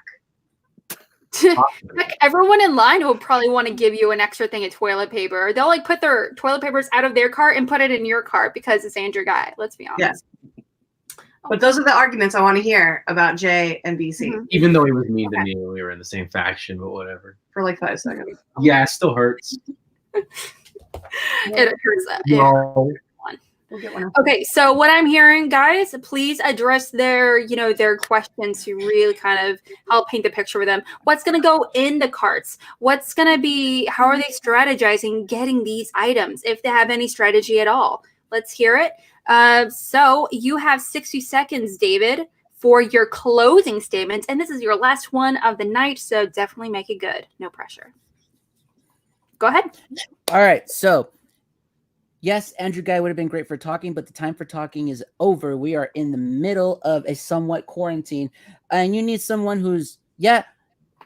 Like everyone in line will probably want to give you an extra thing of toilet paper. They'll like put their toilet papers out of their cart and put it in your cart because it's Andrew Ghai. Let's be honest. Yes. But those are the arguments I want to hear about Jay and BC. Mm-hmm. Even though he was mean to me when we were in the same faction, but whatever. For like 5 seconds. Yeah, it still hurts. It hurts. No. We'll get one. Okay, so what I'm hearing, guys, please address their questions to really kind of help paint the picture with them. What's going to go in the carts? What's going to be, how are they strategizing getting these items, if they have any strategy at all? Let's hear it. So you have 60 seconds, David, for your closing statements, and this is your last one of the night, so definitely make it good. No pressure. Go ahead. All right, so yes, Andrew Ghai would have been great for talking, but the time for talking is over. We are in the middle of a somewhat quarantine, and you need someone who's,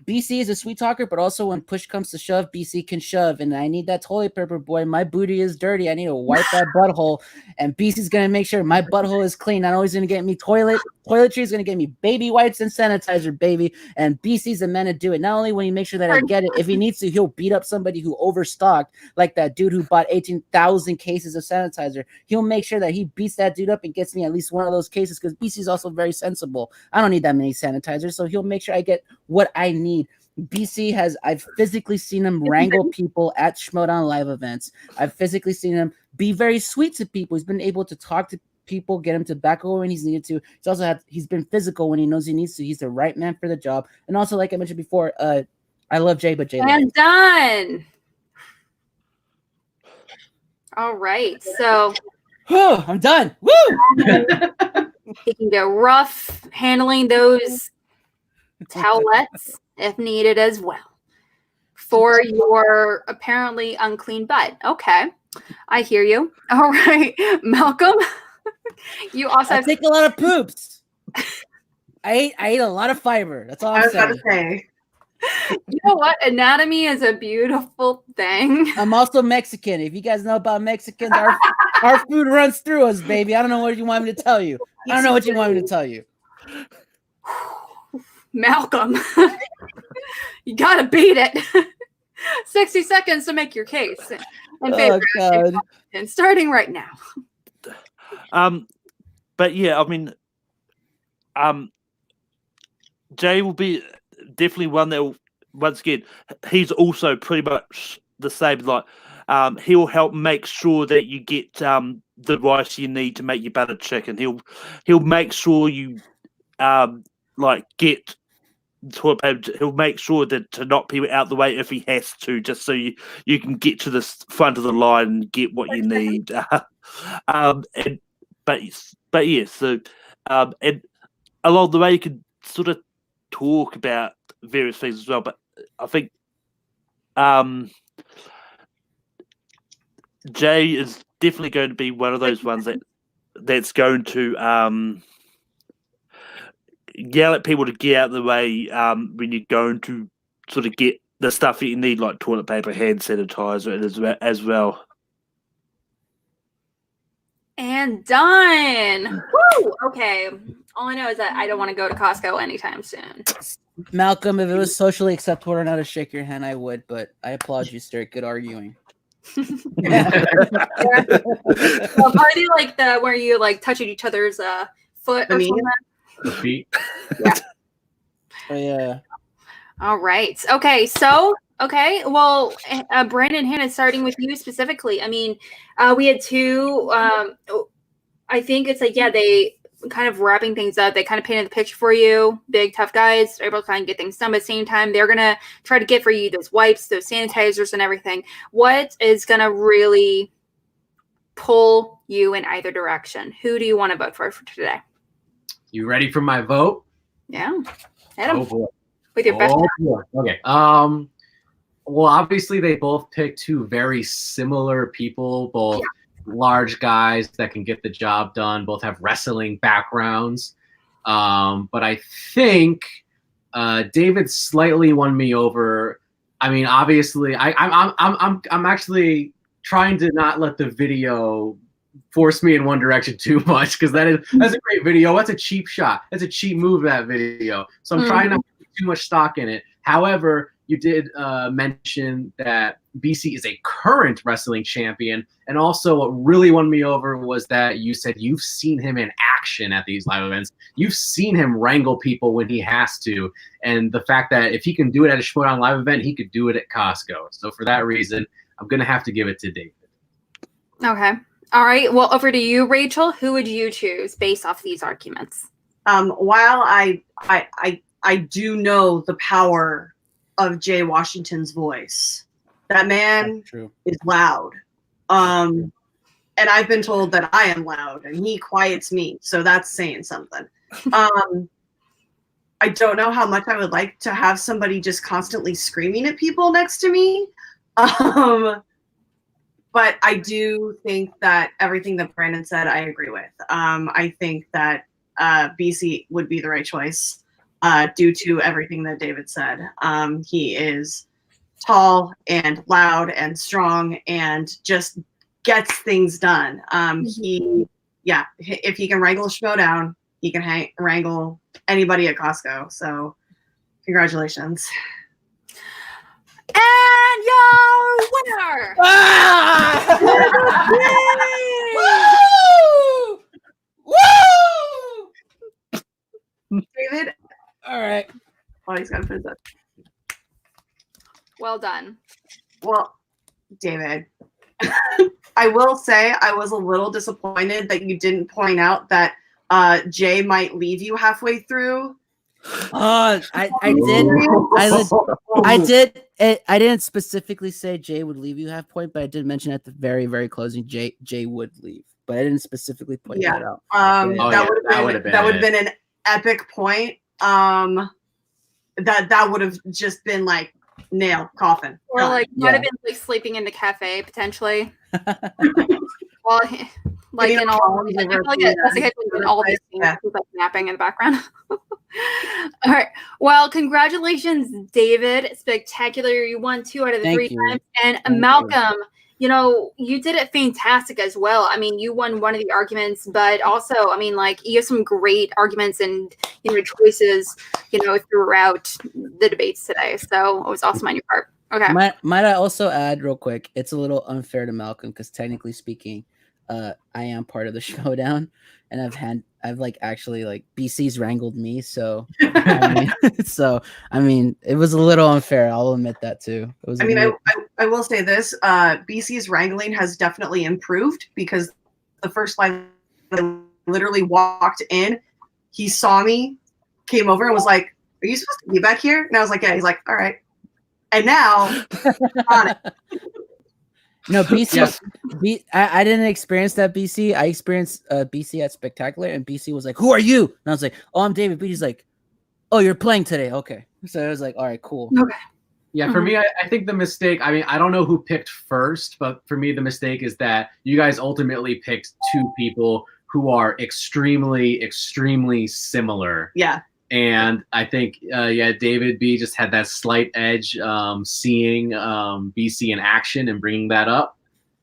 BC is a sweet talker, but also when push comes to shove, BC can shove, and I need that toilet paper, boy. My booty is dirty. I need to wipe that butthole, and BC's going to make sure my butthole is clean. Not only is going to get me toiletry, is going to get me baby wipes and sanitizer, baby, and BC's the man to do it. Not only when he makes sure that I get it, if he needs to, he'll beat up somebody who overstocked, like that dude who bought 18,000 cases of sanitizer. He'll make sure that he beats that dude up and gets me at least one of those cases, because BC's also very sensible. I don't need that many sanitizers, so he'll make sure I get what I need. I've physically seen him wrangle people at Schmoedown live events. I've physically seen him be very sweet to people. He's been able to talk to people, get him to back over when he's needed to. He's been physical when he knows he needs to. He's the right man for the job. And also, like I mentioned before, I love Jay, but Jay. And done. All right. So Whew, I'm done. Woo! It can get rough handling those towelettes if needed as well for your apparently unclean butt. Okay, I hear you. All right, Malcolm, you also I take a lot of poops. I ate a lot of fiber. That's all I I'm was about saying. to say. You know what? Anatomy is a beautiful thing. I'm also Mexican. If you guys know about Mexicans, our food runs through us, baby. I don't know what you want me to tell you. I don't know what you want me to tell you. Malcolm, you gotta beat it. 60 seconds to make your case in favor Oh, of God. and starting right now. But yeah, I mean, Jay will be definitely one that will, once again, he's also pretty much the same. Like, he'll help make sure that you get the rice you need to make your buttered chicken. He'll make sure you like get toilet paper. He'll make sure that to knock people out the way if he has to, just so you can get to the front of the line and get what you need. But yes, so and along the way you can sort of talk about various things as well. But I think Jay is definitely going to be one of those ones that's going to yell at people to get out of the way when you're going to sort of get the stuff that you need, like toilet paper, hand sanitizer, as well. And done. Woo! Okay. All I know is that I don't want to go to Costco anytime soon. Malcolm, if it was socially acceptable or not to shake your hand, I would, but I applaud you, sir. Good arguing. Well, are they like the where you like touching each other's foot or something? The feet. Oh, yeah. All right. Okay. So, okay. Well, Brandon, Hannah, starting with you specifically. I mean, we had two. I think it's like, yeah, they kind of wrapping things up. They kind of painted the picture for you. Big, tough guys, able to kind of get things done. But at the same time, they're going to try to get for you those wipes, those sanitizers, and everything. What is going to really pull you in either direction? Who do you want to vote for today? You ready for my vote? Yeah. Hit 'em. Oh boy. With your best. Oh boy. Okay. Well, obviously they both picked two very similar people, both large guys that can get the job done, both have wrestling backgrounds. But I think David slightly won me over. I mean, obviously, I'm actually trying to not let the video force me in one direction too much, because that's a great video. That's a cheap shot. That's a cheap move, that video. So I'm trying not to put too much stock in it. However, you did mention that BC is a current wrestling champion. And also what really won me over was that you said you've seen him in action at these live events. You've seen him wrangle people when he has to. And the fact that if he can do it at a Schmoedown live event, he could do it at Costco. So for that reason, I'm going to have to give it to David. Okay. All right. Well, over to you, Rachel. Who would you choose based off these arguments? While I do know the power of Jay Washington's voice, that man is loud. And I've been told that I am loud and he quiets me. So that's saying something. I don't know how much I would like to have somebody just constantly screaming at people next to me. But I do think that everything that Brandon said, I agree with. I think that BC would be the right choice due to everything that David said. He is tall and loud and strong and just gets things done. If he can wrangle a Schmoedown, he can wrangle anybody at Costco. So congratulations. And your winner! Woo! David? All right. Oh, he's got to put that. Well done. Well, David, I will say I was a little disappointed that you didn't point out that Jay might leave you halfway through. I didn't specifically say Jay would leave you half point, but I did mention at the very, very closing Jay would leave. but I didn't specifically point Yeah. that out. That would have been an epic point. That would have just been like nail coffin. Or like might have been like sleeping in the cafe potentially. Well, like in all, I feel like that's like in all these things, like napping in the background. All right. Well, congratulations, David. Spectacular. You won 2 out of the 3 times. And Malcolm, you know, you did it fantastic as well. I mean, you won one of the arguments, but also, I mean, like, you have some great arguments and, you know, choices, you know, throughout the debates today. So it was awesome on your part. Okay. Might I also add real quick, it's a little unfair to Malcolm because technically speaking, I am part of the Schmoedown, and I've like actually like BC's wrangled me, so I mean, it was a little unfair. I'll admit that too. It was. I will say this: BC's wrangling has definitely improved because the first live I literally walked in, he saw me, came over and was like, "Are you supposed to be back here?" And I was like, "Yeah." He's like, "All right." And now, on it. No, BC. I didn't experience that BC. I experienced BC at Spectacular, and BC was like, "Who are you?" And I was like, "Oh, I'm David." BC's like, "Oh, you're playing today? Okay." So I was like, "All right, cool." Okay. Yeah, for me, I think the mistake, I mean, I don't know who picked first, but for me, the mistake is that you guys ultimately picked 2 people who are extremely, extremely similar. Yeah. And I think, David B just had that slight edge seeing BC in action and bringing that up.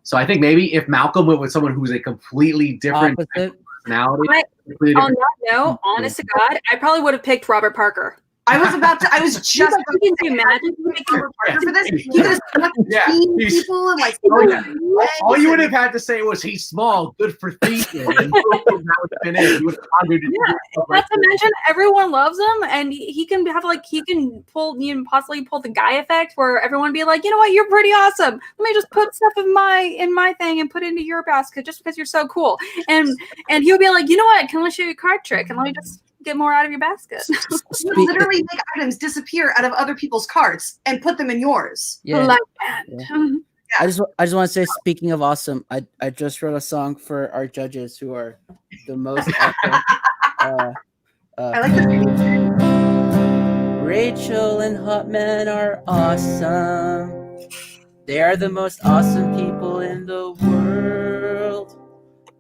So I think maybe if Malcolm went with someone who's a completely different personality. On that note, honest to God, I probably would have picked Robert Parker. I was just can you imagine Robert Parker for this? He could have stuck between people and like. All you would have had to say was he's small, good for theater, and that would have been it. You would have pondered it. Not to mention, everyone loves him, and he can have like possibly pull the Ghai effect where everyone be like, you know what, you're pretty awesome. Let me just put stuff in my thing and put it into your basket just because you're so cool. And he'll be like, you know what, can I show you a card trick? And let me just get more out of your basket. You literally make items disappear out of other people's carts and put them in yours. Yeah. Like that. Yeah. I just want to say, speaking of awesome, I just wrote a song for our judges who are the most awesome. I like this. Rachel and Hotman are awesome. They are the most awesome people in the world.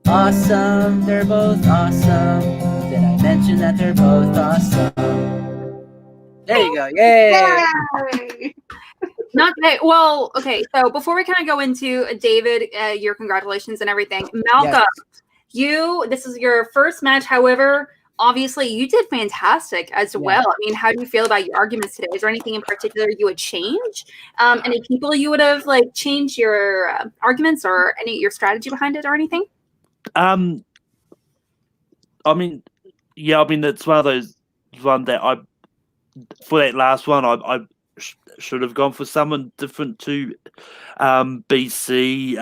Awesome, they're both awesome. Did I mention that they're both awesome? There you go. Yay! Not today. Well, okay. So before we kind of go into David, your congratulations and everything, Malcolm, this is your first match. However, obviously you did fantastic as well. I mean, how do you feel about your arguments today? Is there anything in particular you would change? Any people you would have like changed your arguments or your strategy behind it or anything? I mean, that's one of those that for that last one, I should have gone for someone different to BC.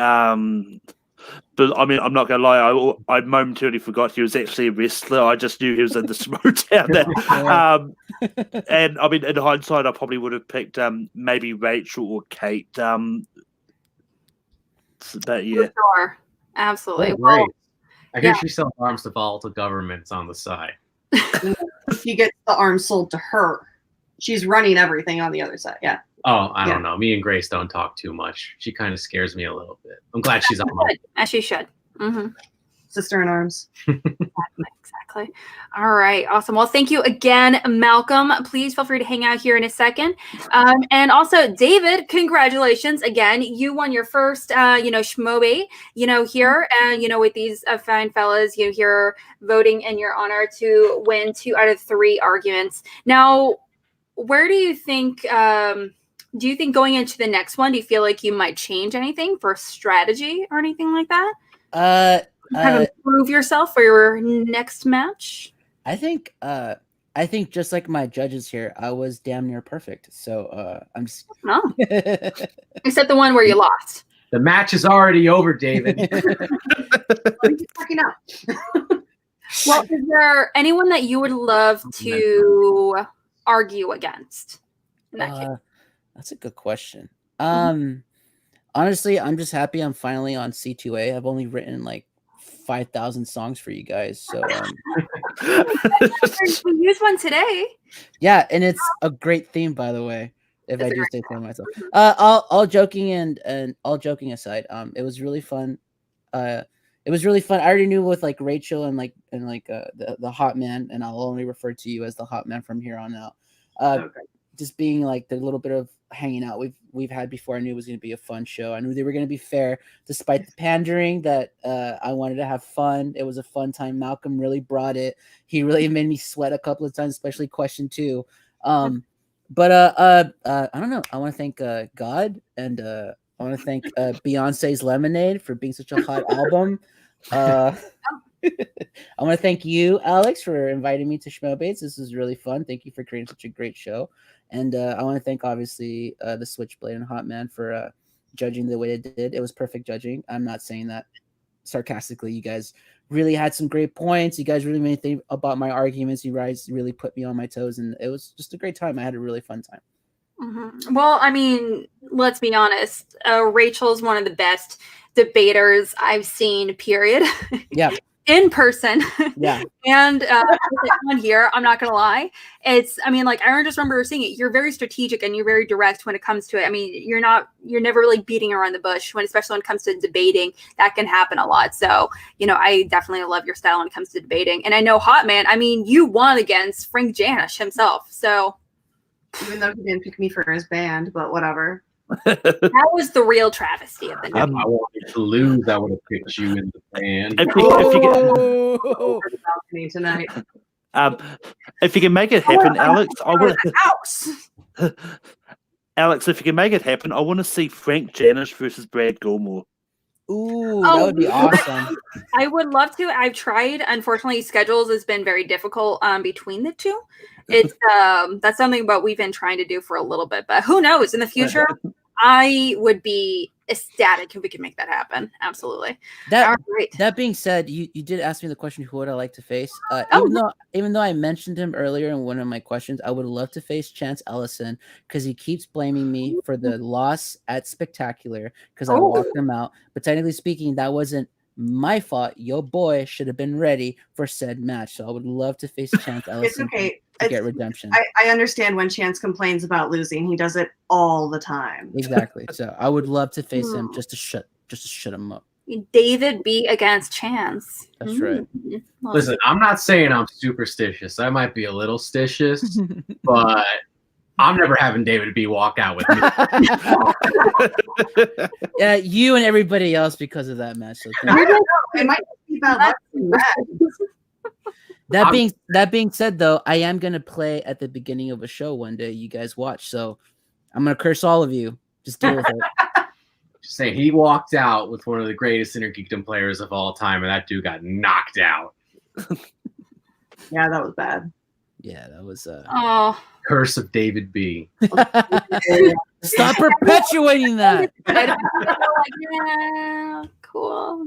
But I mean, I'm not gonna lie. I momentarily forgot he was actually a wrestler. I just knew he was in the Schmoedown. And I mean, in hindsight, I probably would have picked maybe Rachel or Kate. But yeah, For sure. Absolutely. Oh, great. I hear she sells arms to volatile governments on the side. She gets the arms sold to her. She's running everything on the other side. Yeah. Oh, I don't know. Me and Grace don't talk too much. She kind of scares me a little bit. I'm glad she's on my as she should. Mm-hmm. Sister in arms. Exactly. All right. Awesome. Well, thank you again, Malcolm. Please feel free to hang out here in a second. And also, David, congratulations again. You won your first, Schmoebate, here, with these fine fellas, here voting in your honor to win 2 out of 3 arguments. Now, where do you think, going into the next one, do you feel like you might change anything for strategy or anything like that? Improve yourself for your next match? I think just like my judges here, I was damn near perfect. So I'm just except the one where you lost. The match is already over, David. Well, is there anyone that you would love to argue against in that case? That's a good question. Honestly, I'm just happy I'm finally on C2A. I've only written like 5,000 songs for you guys. So We used one today. yeah, and it's a great theme, by the way. If It's I a do great say so myself. All joking and all joking aside, it was really fun. It was really fun. I already knew with like Rachel and the hot man, and I'll only refer to you as the hot man from here on out. Okay. Just being like the little bit of hanging out we've had before. I knew it was going to be a fun show. I knew they were going to be fair, despite the pandering. That I wanted to have fun. It was a fun time. Malcolm really brought it. He really made me sweat a couple of times, especially question 2. But I don't know. I want to thank God, and I want to thank Beyonce's Lemonade for being such a hot album. I want to thank you, Alex, for inviting me to Schmoebates. This was really fun. Thank you for creating such a great show. And I want to thank, obviously, the Switchblade and Hot Man for judging the way they did. It was perfect judging. I'm not saying that sarcastically. You guys really had some great points. You guys really made me think about my arguments. You guys really put me on my toes, and it was just a great time. I had a really fun time. Mm-hmm. Well, I mean, let's be honest. Rachel's one of the best debaters I've seen, period. Yeah. In person. Yeah. And on here, I'm not gonna lie. I just remember seeing it. You're very strategic and you're very direct when it comes to it. I mean, you're never really beating around the bush especially when it comes to debating. That can happen a lot. So, I definitely love your style when it comes to debating. And I know Hot Man, I mean, you won against Frank Janish himself. So Even though he didn't pick me for his band, but whatever. that was the real travesty of the night. If I wanted to lose, I would have picked you in the band. Over the balcony tonight. If you can make it happen, Alex, I want House. Alex, if you can make it happen, I want to see Frank Janish versus Brad Gilmore. Ooh, that would be awesome. I would love to. I've tried. Unfortunately, schedules has been very difficult between the two. It's that's something that we've been trying to do for a little bit, but who knows? In the future, I would be ecstatic if we could make that happen. Absolutely. That being said, you did ask me the question, who would I like to face? Even though I mentioned him earlier in one of my questions, I would love to face Chance Ellison because he keeps blaming me for the loss at Spectacular because I walked him out. But technically speaking, that wasn't my fault. Your boy should have been ready for said match. So I would love to face Chance Ellison. It's okay. To get redemption. I understand when Chance complains about losing. He does it all the time. Exactly. So I would love to face him just to shut him up. David B against Chance. That's right. Listen, I'm not saying I'm superstitious. I might be a little stitious, but I'm never having David B walk out with me. Yeah, you and everybody else because of that match. So it might be about that being said, though, I am gonna play at the beginning of a show one day. You guys watch, so I'm gonna curse all of you. Just deal with it. Just saying, he walked out with one of the greatest Inner Geekdom players of all time, and that dude got knocked out. Yeah, that was bad. Yeah, that was Curse of David B. Stop perpetuating that. Yeah, cool.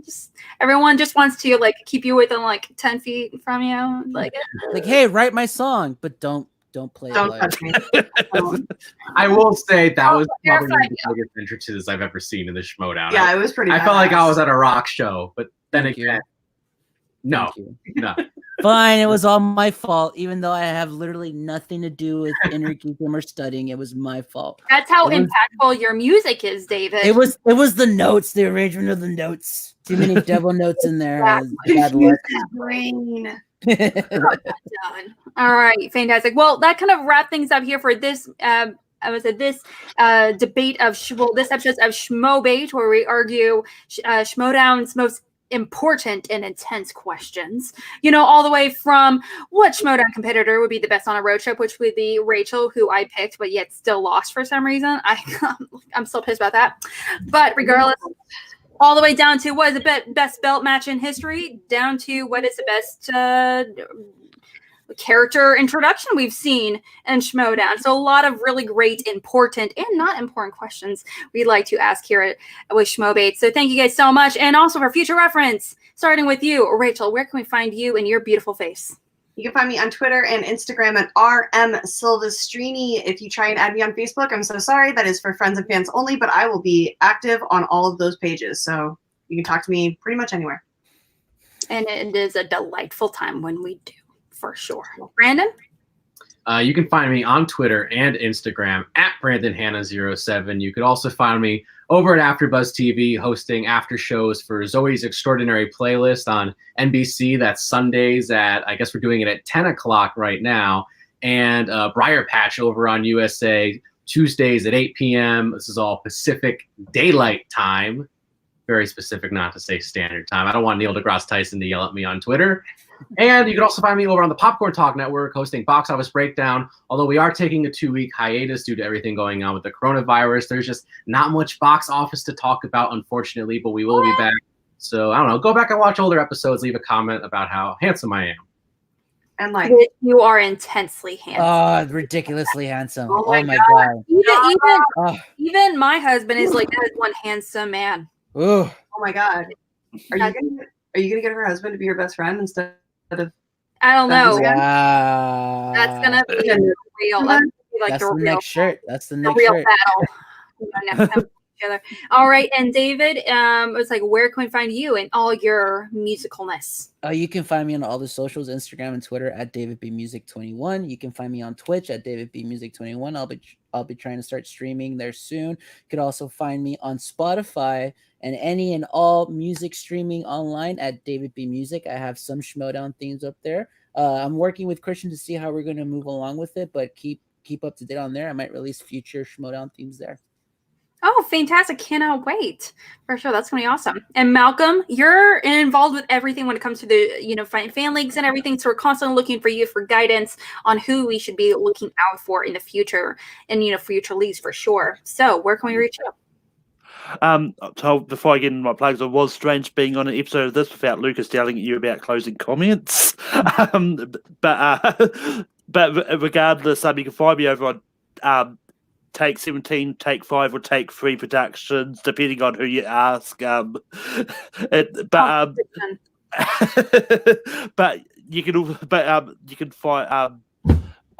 Everyone just wants to keep you within 10 feet from you. Like, hey, write my song, but don't play it live. Touch me. I will say that was probably one of the biggest entrances I've ever seen in the Schmoedown. Yeah, it was pretty I badass. felt like I was at a rock show, but then Thank again, you. no. Fine, it was all my fault, even though I have literally nothing to do with Inner Geekdom or studying. It was my fault. That's how impactful your music is, David. It was the notes, the arrangement of the notes. Too many devil notes in there. Bad luck. Brain. Done. All right, fantastic. Well, that kind of wrapped things up here for this. This debate of this episode of Schmoebate, where we argue Schmoedown's most important and intense questions. All the way from what Schmoedown competitor would be the best on a road trip, which would be Rachel, who I picked, but yet still lost for some reason. I'm still pissed about that. But regardless, all the way down to what is the best belt match in history, down to what is the best character introduction we've seen in Schmoedown. So a lot of really great, important, and not important questions we'd like to ask here with Schmoebates. So thank you guys so much. And also for future reference, starting with you, Rachel, where can we find you and your beautiful face? You can find me on Twitter and Instagram at RM Silvestrini. If you try and add me on Facebook, I'm so sorry. That is for friends and fans only, but I will be active on all of those pages. So you can talk to me pretty much anywhere. And it is a delightful time when we do, for sure. Brandon? You can find me on Twitter and Instagram at BrandonHanna07. You could also find me over at AfterBuzz TV hosting after shows for Zoe's Extraordinary Playlist on NBC. That's Sundays at, I guess we're doing it at 10 o'clock right now. And Briar Patch over on USA Tuesdays at 8 p.m. This is all Pacific Daylight Time. Very specific, not to say standard time. I don't want Neil deGrasse Tyson to yell at me on Twitter. And you can also find me over on the Popcorn Talk Network hosting Box Office Breakdown. Although we are taking a 2-week hiatus due to everything going on with the coronavirus, there's just not much box office to talk about, unfortunately, but we will be back. So, I don't know, go back and watch older episodes, leave a comment about how handsome I am. And like, you are intensely handsome. Oh, ridiculously handsome. Oh Oh my my God. god. Even my husband is like, that is one handsome man. Ooh. oh my God, are you gonna get her husband to be your best friend instead of? I don't know. Wow. That's gonna be real. That's gonna be like That's the the real, next shirt. That's the the next real shirt. battle. Next time we see each other. All right, and David, it's like, where can we find you and all your musicalness? You can find me on all the socials, Instagram and Twitter at DavidBMusic21. You can find me on Twitch at DavidBMusic21. I'll be trying to start streaming there soon. You could also find me on Spotify and any and all music streaming online at David B Music. I have some Schmoedown themes up there. I'm working with Christian to see how we're going to move along with it, but keep up to date on there. I might release future Schmoedown themes there. Oh, fantastic. Cannot wait. For sure. That's going to be awesome. And Malcolm, you're involved with everything when it comes to the, fan leagues and everything. So we're constantly looking for you for guidance on who we should be looking out for in the future and, future leagues for sure. So where can we reach you? So before I get into my plugs, it was strange being on an episode of this without Lucas yelling at you about closing comments. But regardless, you can find me over on Take 17, Take 5, or Take 3 Productions, depending on who you ask. But you can find.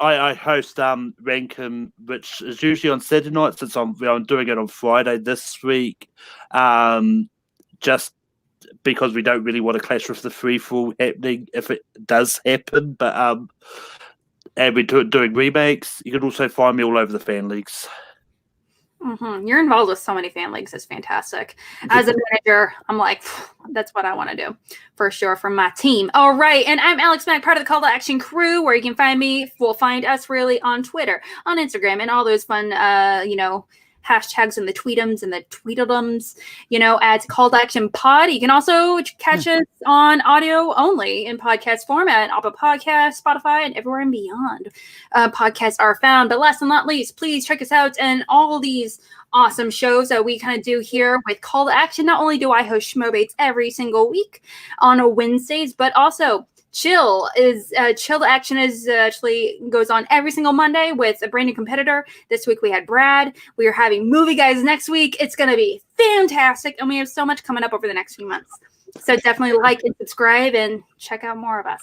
I host Rankin, which is usually on Saturday night, since I'm doing it on Friday this week, just because we don't really want to clash with the free-for-all happening if it does happen. But and we're doing remakes. You can also find me all over the fan leagues. Mm-hmm. You're involved with so many fan leagues. It's fantastic. As a manager, I'm like, that's what I want to do for sure for my team. All right. And I'm Alex Mack, part of the Call to Action crew, where you can find me. We'll find us really on Twitter, on Instagram, and all those fun, hashtags and the tweetums and the tweetledums, at Call to Action Pod. You can also catch us on audio only in podcast format, Apple Podcasts, Spotify, and everywhere and beyond. Podcasts are found. But last but not least, please check us out and all these awesome shows that we kind of do here with Call to Action. Not only do I host Schmoebates every single week on Wednesdays, but also Chill to Action is actually goes on every single Monday with a brand new competitor. This week we had Brad. We are having Movie Guys next week. It's going to be fantastic, and we have so much coming up over the next few months. So definitely like and subscribe and check out more of us.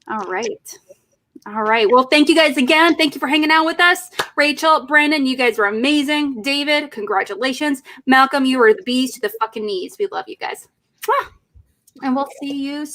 All right. Well, thank you guys again. Thank you for hanging out with us. Rachel, Brandon, you guys were amazing. David, congratulations. Malcolm, you were the bees to the fucking knees. We love you guys. And we'll see you soon.